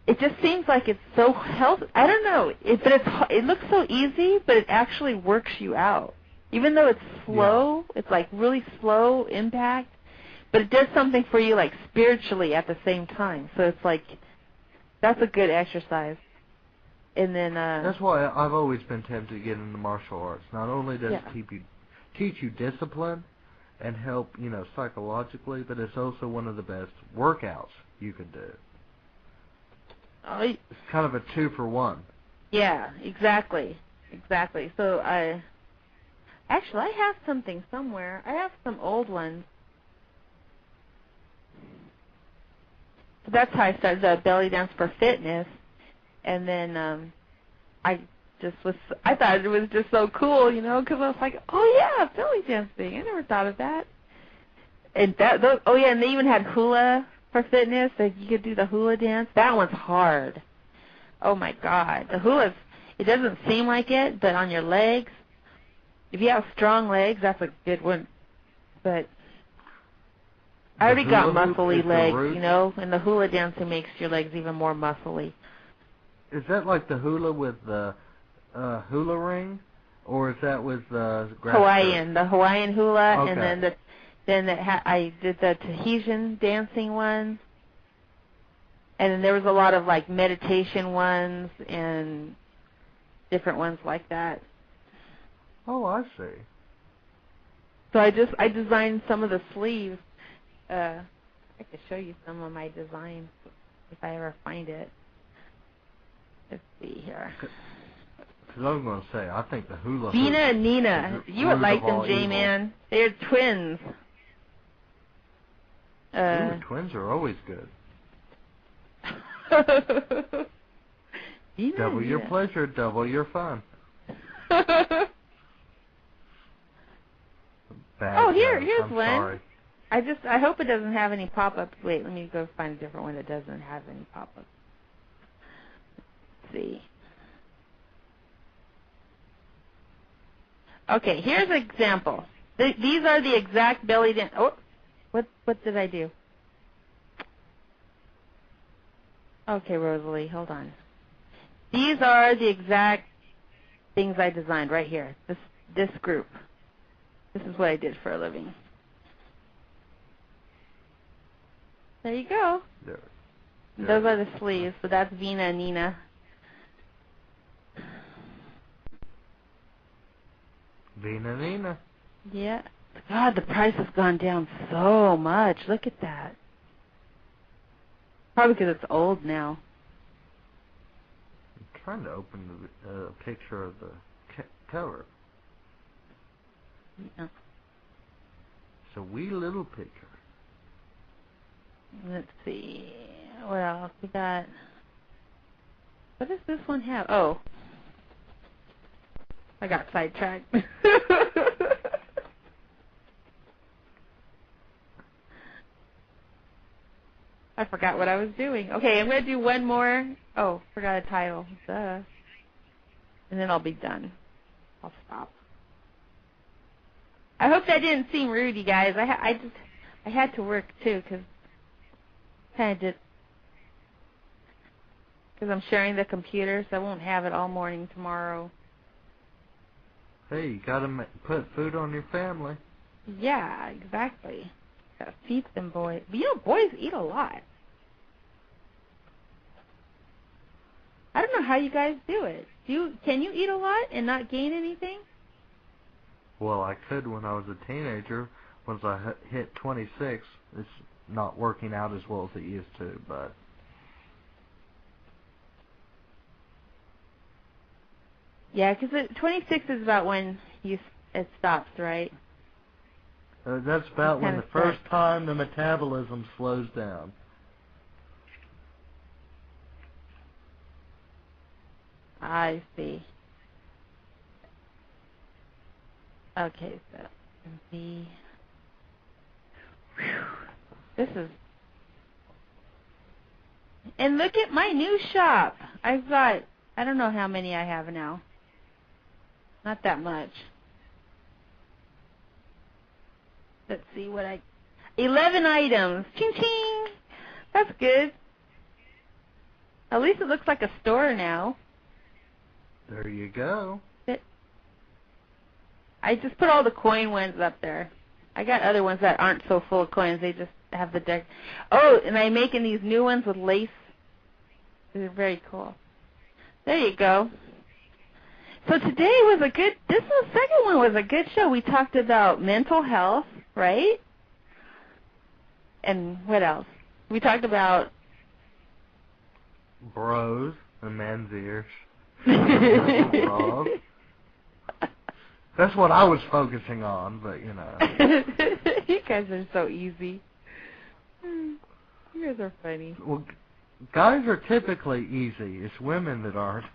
It just seems like it's so healthy. I don't know. It looks so easy, but it actually works you out. Even though it's slow, It's like really slow impact, but it does something for you like spiritually at the same time. So it's like, that's a good exercise. And then that's why I've always been tempted to get into martial arts. Not only does it teach you discipline and help, psychologically, but it's also one of the best workouts you can do. It's kind of a 2-for-1. Yeah, exactly. So I have something somewhere. I have some old ones. So that's how I started the Belly Dance for Fitness. And then I thought it was just so cool, because I was like, oh yeah, belly dancing. I never thought of that. And and they even had hula for fitness. Like you could do the hula dance. That one's hard. Oh my God, the hula's. It doesn't seem like it, but on your legs, if you have strong legs, that's a good one. But I already got muscly legs, and the hula dancing makes your legs even more muscly. Is that like the hula with the hula ring, or is that with the Hawaiian? The Hawaiian hula, okay. And then I did the Tahitian dancing one, and then there was a lot of like meditation ones and different ones like that. Oh, I see. So I designed some of the sleeves. I could show you some of my designs if I ever find it. Let's see here. Because I was going to say, I think the hula. Vina and Nina, you would like them, J-Man. They're twins. Twins are always good. Double your pleasure, double your fun. Here's I'm one. Sorry. I hope it doesn't have any pop-ups. Wait, let me go find a different one that doesn't have any pop-ups. Let's see. Okay, here's an example. These are the exact belly dance. Oh, what did I do? Okay, Rosalie, hold on. These are the exact things I designed right here. This group. This is what I did for a living. There you go. There. Those are the sleeves. So that's Vina and Nina. Nina. Yeah. God, the price has gone down so much. Look at that. Probably because it's old now. I'm trying to open the picture of the cover. Yeah. It's a wee little picture. Let's see. What else? We got... What does this one have? Oh. I got sidetracked. I forgot what I was doing. Okay, I'm going to do one more. Oh, forgot a title. Duh. And then I'll be done. I'll stop. I hope that didn't seem rude, you guys. I had to work too, because I'm sharing the computer, so I won't have it all morning tomorrow. Hey, you gotta put food on your family. Yeah, exactly. Gotta feed them boys. But you know, boys eat a lot. I don't know how you guys do it. Can you eat a lot and not gain anything? Well, I could when I was a teenager. Once I hit 26, it's not working out as well as it used to, but... Yeah, because 26 is about when it stops, right? That's about when the first time the metabolism slows down. I see. Okay, so this is... And look at my new shop. I've got, I don't know how many I have now. Not that much. Let's see 11 items. Ching ching. That's good. At least it looks like a store now. There you go. I just put all the coin ones up there. I got other ones that aren't so full of coins. They just have the deck. Oh, and I'm making these new ones with lace. They're very cool. There you go. So today was this second one was a good show. We talked about mental health, right? And what else? We talked about... Bros and men's ears. Bros. That's what I was focusing on, but you know. You guys are so easy. You guys are funny. Well, guys are typically easy. It's women that aren't.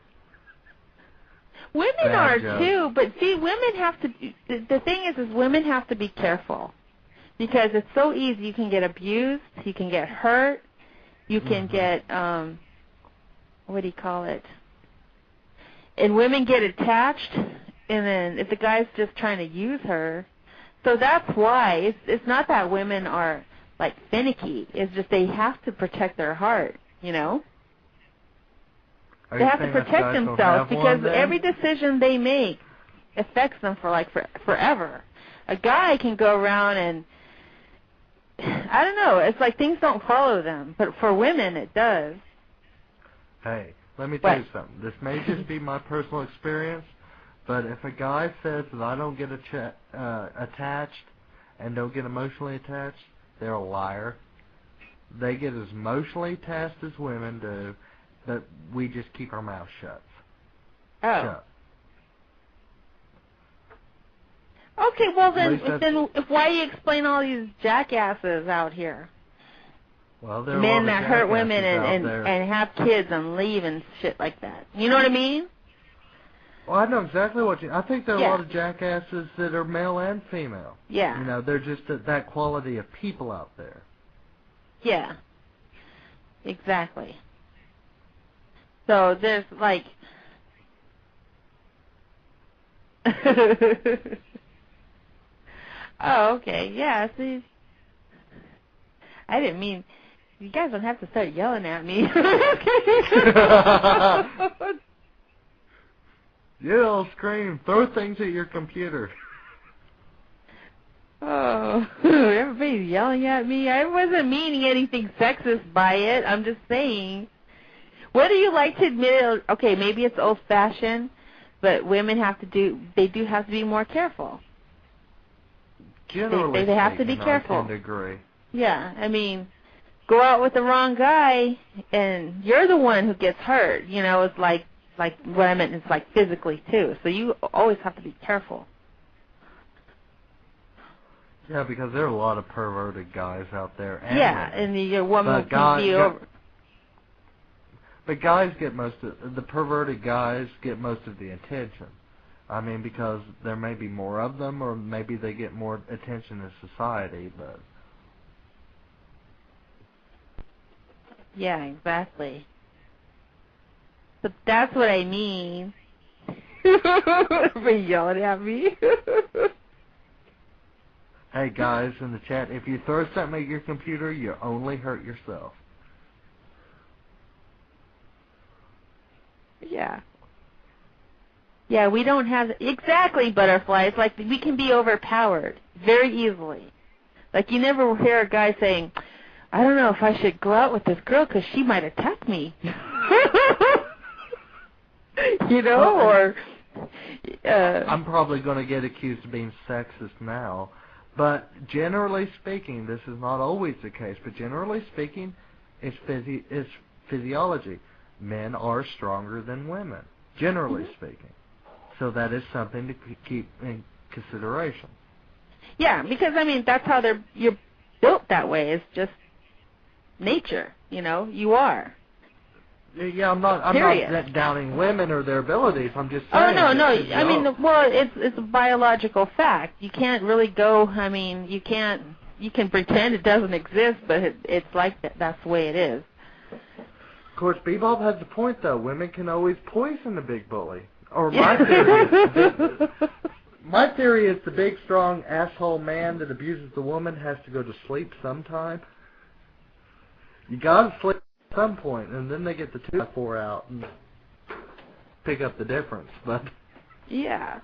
Women are too, but see, women have to. The thing is women have to be careful because it's so easy. You can get abused. You can get hurt. You can get what do you call it? And women get attached, and then if the guy's just trying to use her, so that's why it's not that women are like finicky. It's just they have to protect their heart, you know. They have to protect themselves because every decision they make affects them for forever. A guy can go around and I don't know. It's like things don't follow them, but for women it does. Hey, let me tell you something. This may just be my personal experience, but if a guy says that I don't get attached and don't get emotionally attached, they're a liar. They get as emotionally attached as women do, but we just keep our mouths shut. Oh. Shut. Okay, well then why do you explain all these jackasses out here? Well, there are men that hurt women and have kids and leave and shit like that. You know what I mean? Well, I know exactly what I think there are a lot of jackasses that are male and female. Yeah. You know, they're just that quality of people out there. Yeah. Exactly. So there's like... Oh, okay. Yeah, see. I didn't mean... You guys don't have to start yelling at me. Yell, scream, throw things at your computer. Oh, everybody's yelling at me. I wasn't meaning anything sexist by it. I'm just saying. Whether you like to admit it, okay, maybe it's old-fashioned, but women they do have to be more careful. Generally they have to be speaking, careful. I tend to agree. Yeah, I mean, go out with the wrong guy, and you're the one who gets hurt. You know, it's like what I meant is like physically too. So you always have to be careful. Yeah, because there are a lot of perverted guys out there. And yeah, women. and the woman can be over. But guys get the perverted guys get most of the attention. I mean, because there may be more of them, or maybe they get more attention in society, but... Yeah, exactly. But that's what I mean. Everybody yelling at me. Hey, guys in the chat, if you throw something at your computer, you only hurt yourself. Yeah. Yeah, we don't have... Exactly, Butterfly. It's like we can be overpowered very easily. Like, you never hear a guy saying, I don't know if I should go out with this girl because she might attack me. You know, or... I'm probably going to get accused of being sexist now, but generally speaking, this is not always the case, but generally speaking, it's physiology. Men are stronger than women, generally speaking. So that is something to keep in consideration. Yeah, because, I mean, that's how you're built that way. It's just nature, you know, you are. Yeah, I'm not downing women or their abilities. I'm just saying. Oh, no. I mean, well, it's a biological fact. You can't really go, I mean, you can pretend it doesn't exist, but it's like that. That's the way it is. Of course, Bebop has a point, though. Women can always poison the big bully. Or my theory is the big, strong, asshole man that abuses the woman has to go to sleep sometime. You gotta sleep at some point, and then they get the 2x4 out and pick up the difference. But yeah,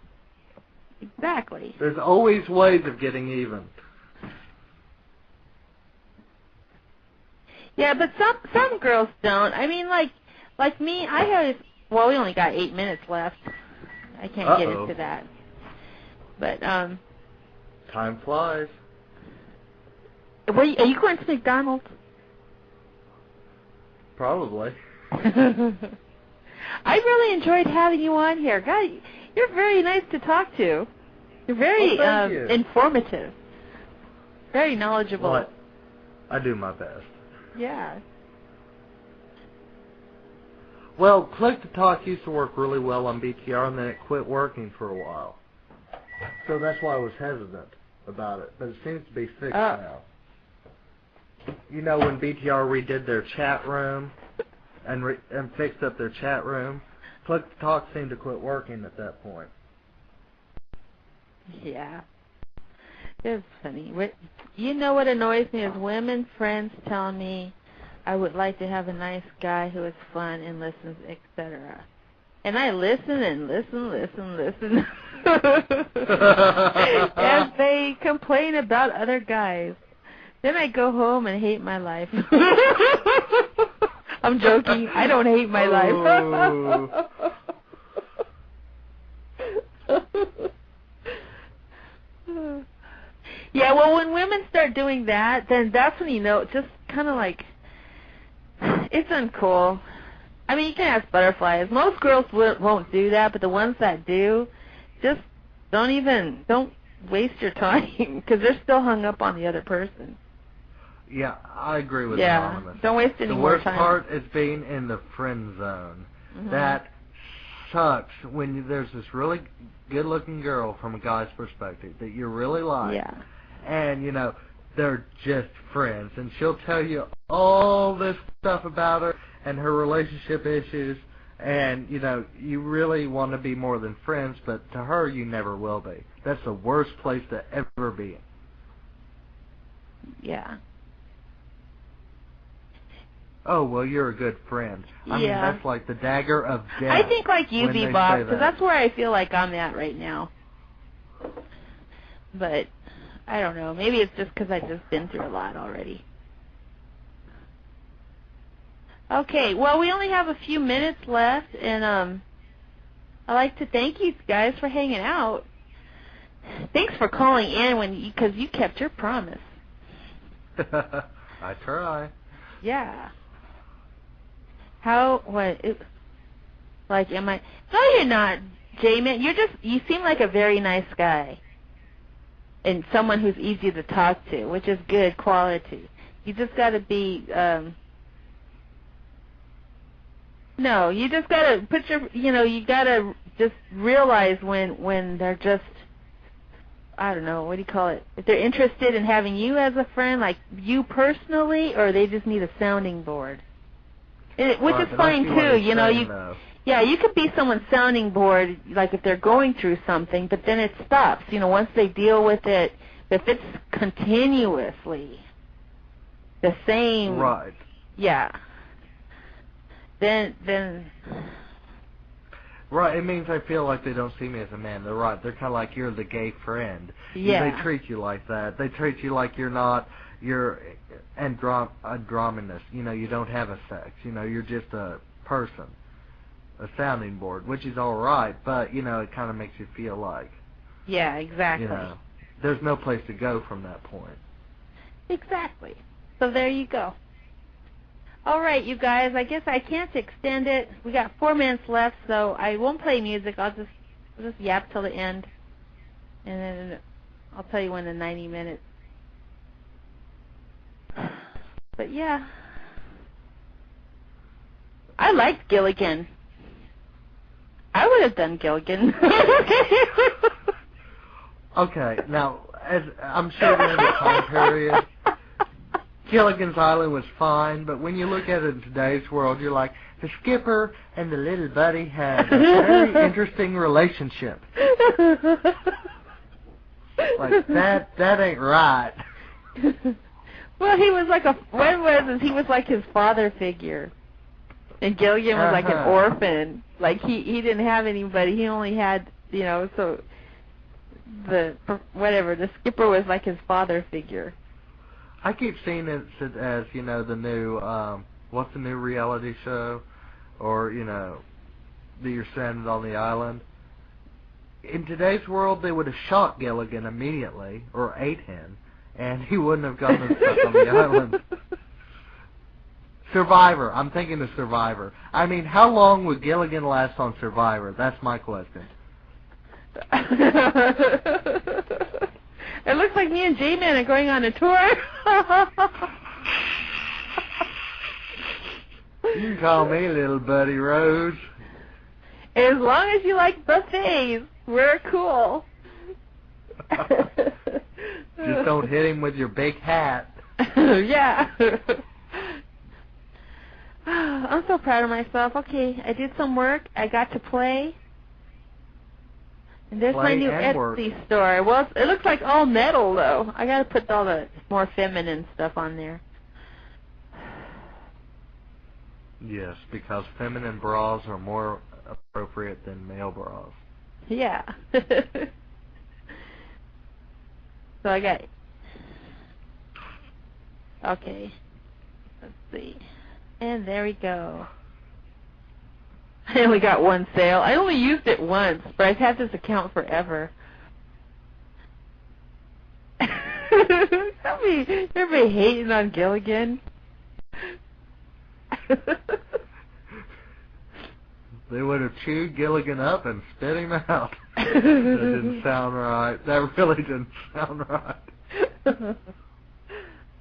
exactly. There's always ways of getting even. Yeah, but some girls don't. I mean, like me, I have. Well, we only got 8 minutes left. I can't get into that. But time flies. Are you going to McDonald's? Probably. I really enjoyed having you on here. God, you're very nice to talk to. You're very informative. Very knowledgeable. Well, I do my best. Yeah. Well, Click to Talk used to work really well on BTR, and then it quit working for a while. So that's why I was hesitant about it. But it seems to be fixed now. You know, when BTR redid their chat room and fixed up their chat room, Click to Talk seemed to quit working at that point. Yeah. It's funny. You know what annoys me is women friends telling me I would like to have a nice guy who is fun and listens, etc. And I listen and listen. As they complain about other guys. Then I go home and hate my life. I'm joking. I don't hate my life. Yeah, well, when women start doing that, then that's when you know, just kind of like, it's uncool. I mean, you can ask butterflies. Most girls won't do that, but the ones that do, just don't waste your time, because they're still hung up on the other person. Yeah, I agree with Anonymous. Don't waste any more time. The worst part is being in the friend zone. Mm-hmm. That sucks when there's this really good-looking girl from a guy's perspective that you really like. Yeah. And, you know, they're just friends. And she'll tell you all this stuff about her and her relationship issues. And, you really want to be more than friends, but to her, you never will be. That's the worst place to ever be in. Yeah. Oh, well, you're a good friend. I mean, that's like the dagger of death. I think like you, Bebop, because that's where I feel like I'm at right now. But, I don't know. Maybe it's just because I've just been through a lot already. Okay, well, we only have a few minutes left, and I'd like to thank you guys for hanging out. Thanks for calling in because you kept your promise. I try. Yeah. Am I? No, you're not, J-Man. You seem like a very nice guy. And someone who's easy to talk to, which is good quality. You just gotta be, no, you just gotta you gotta just realize when they're just, I don't know, what do you call it? If they're interested in having you as a friend, like you personally, or they just need a sounding board. Which is fine too, you could be someone's sounding board, like if they're going through something, but then it stops, once they deal with it. If it's continuously the same, right? Yeah. Then. Right, it means I feel like they don't see me as a man. They're right. They're kind of like you're the gay friend. Yeah. They treat you like that. They treat you like you're androgynous. You don't have a sex. You're just a person, a sounding board, which is all right. But it kind of makes you feel like. Yeah, exactly. There's no place to go from that point. Exactly. So there you go. All right, you guys, I guess I can't extend it. We got 4 minutes left, so I won't play music. I'll just yap till the end, and then I'll tell you when the 90 minutes. But yeah, I liked Gilligan. I would have done Gilligan. Okay, now, as I'm sure during the time period, Gilligan's Island was fine, but when you look at it in today's world, you're like, the skipper and the little buddy had a very interesting relationship. Like, that ain't right. Well, he was like his father figure. And Gilligan was like an orphan. Like, he didn't have anybody. He only had, so the skipper was like his father figure. I keep seeing it as, the new, what's the new reality show? Or, that you're stranded on the island. In today's world, they would have shot Gilligan immediately, or ate him, and he wouldn't have gone and stuck on the island. Survivor. I'm thinking of Survivor. I mean, how long would Gilligan last on Survivor? That's my question. It looks like me and J-Man are going on a tour. You can call me Little Buddy Rose. As long as you like buffets, we're cool. Just don't hit him with your big hat. Yeah. I'm so proud of myself. Okay, I did some work. I got to play. And there's my new Etsy store. Well, it looks like all metal, though. I got to put all the more feminine stuff on there. Yes, because feminine bras are more appropriate than male bras. Yeah. So I got... Okay. Let's see. And there we go. I only got one sale. I only used it once, but I've had this account forever. Everybody hating on Gilligan. They would have chewed Gilligan up and spit him out. That didn't sound right. That really didn't sound right.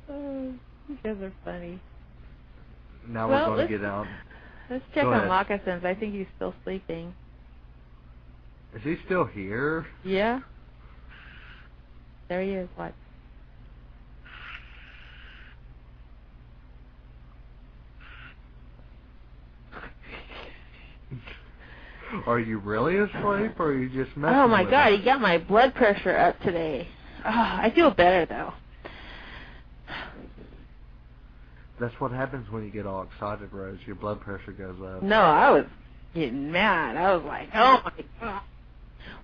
Oh, you guys are funny. Now we're going to get out. Let's check on Moccasins. I think he's still sleeping. Is he still here? Yeah. There he is. What? Are you really asleep, or are you just messing Oh, my with God, it? he got my blood pressure up today. Oh, I feel better, though. That's what happens when you get all excited, Rose. Your blood pressure goes up. No, I was getting mad. I was like, oh, my God.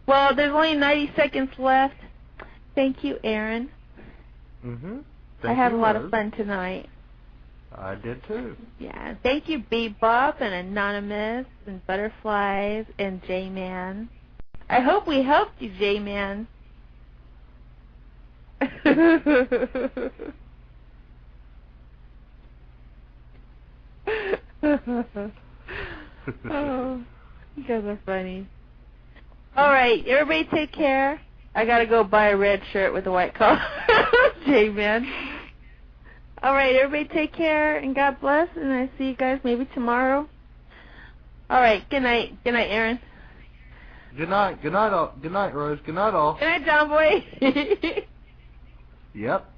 Well, there's only 90 seconds left. Thank you, Aaron. Mm-hmm. I had a lot of fun tonight. I did, too. Yeah. Thank you, Bebop and Anonymous and Butterflies and J-Man. I hope we helped you, J-Man. Oh, you guys are funny. All right, everybody take care. I got to go buy a red shirt with a white collar. J-Man. All right, everybody take care, and God bless, and I see you guys maybe tomorrow. All right, good night. Good night, Aaron. Good night. Good night, all. Good night, Rose. Good night, all. Good night, John Boy. Yep.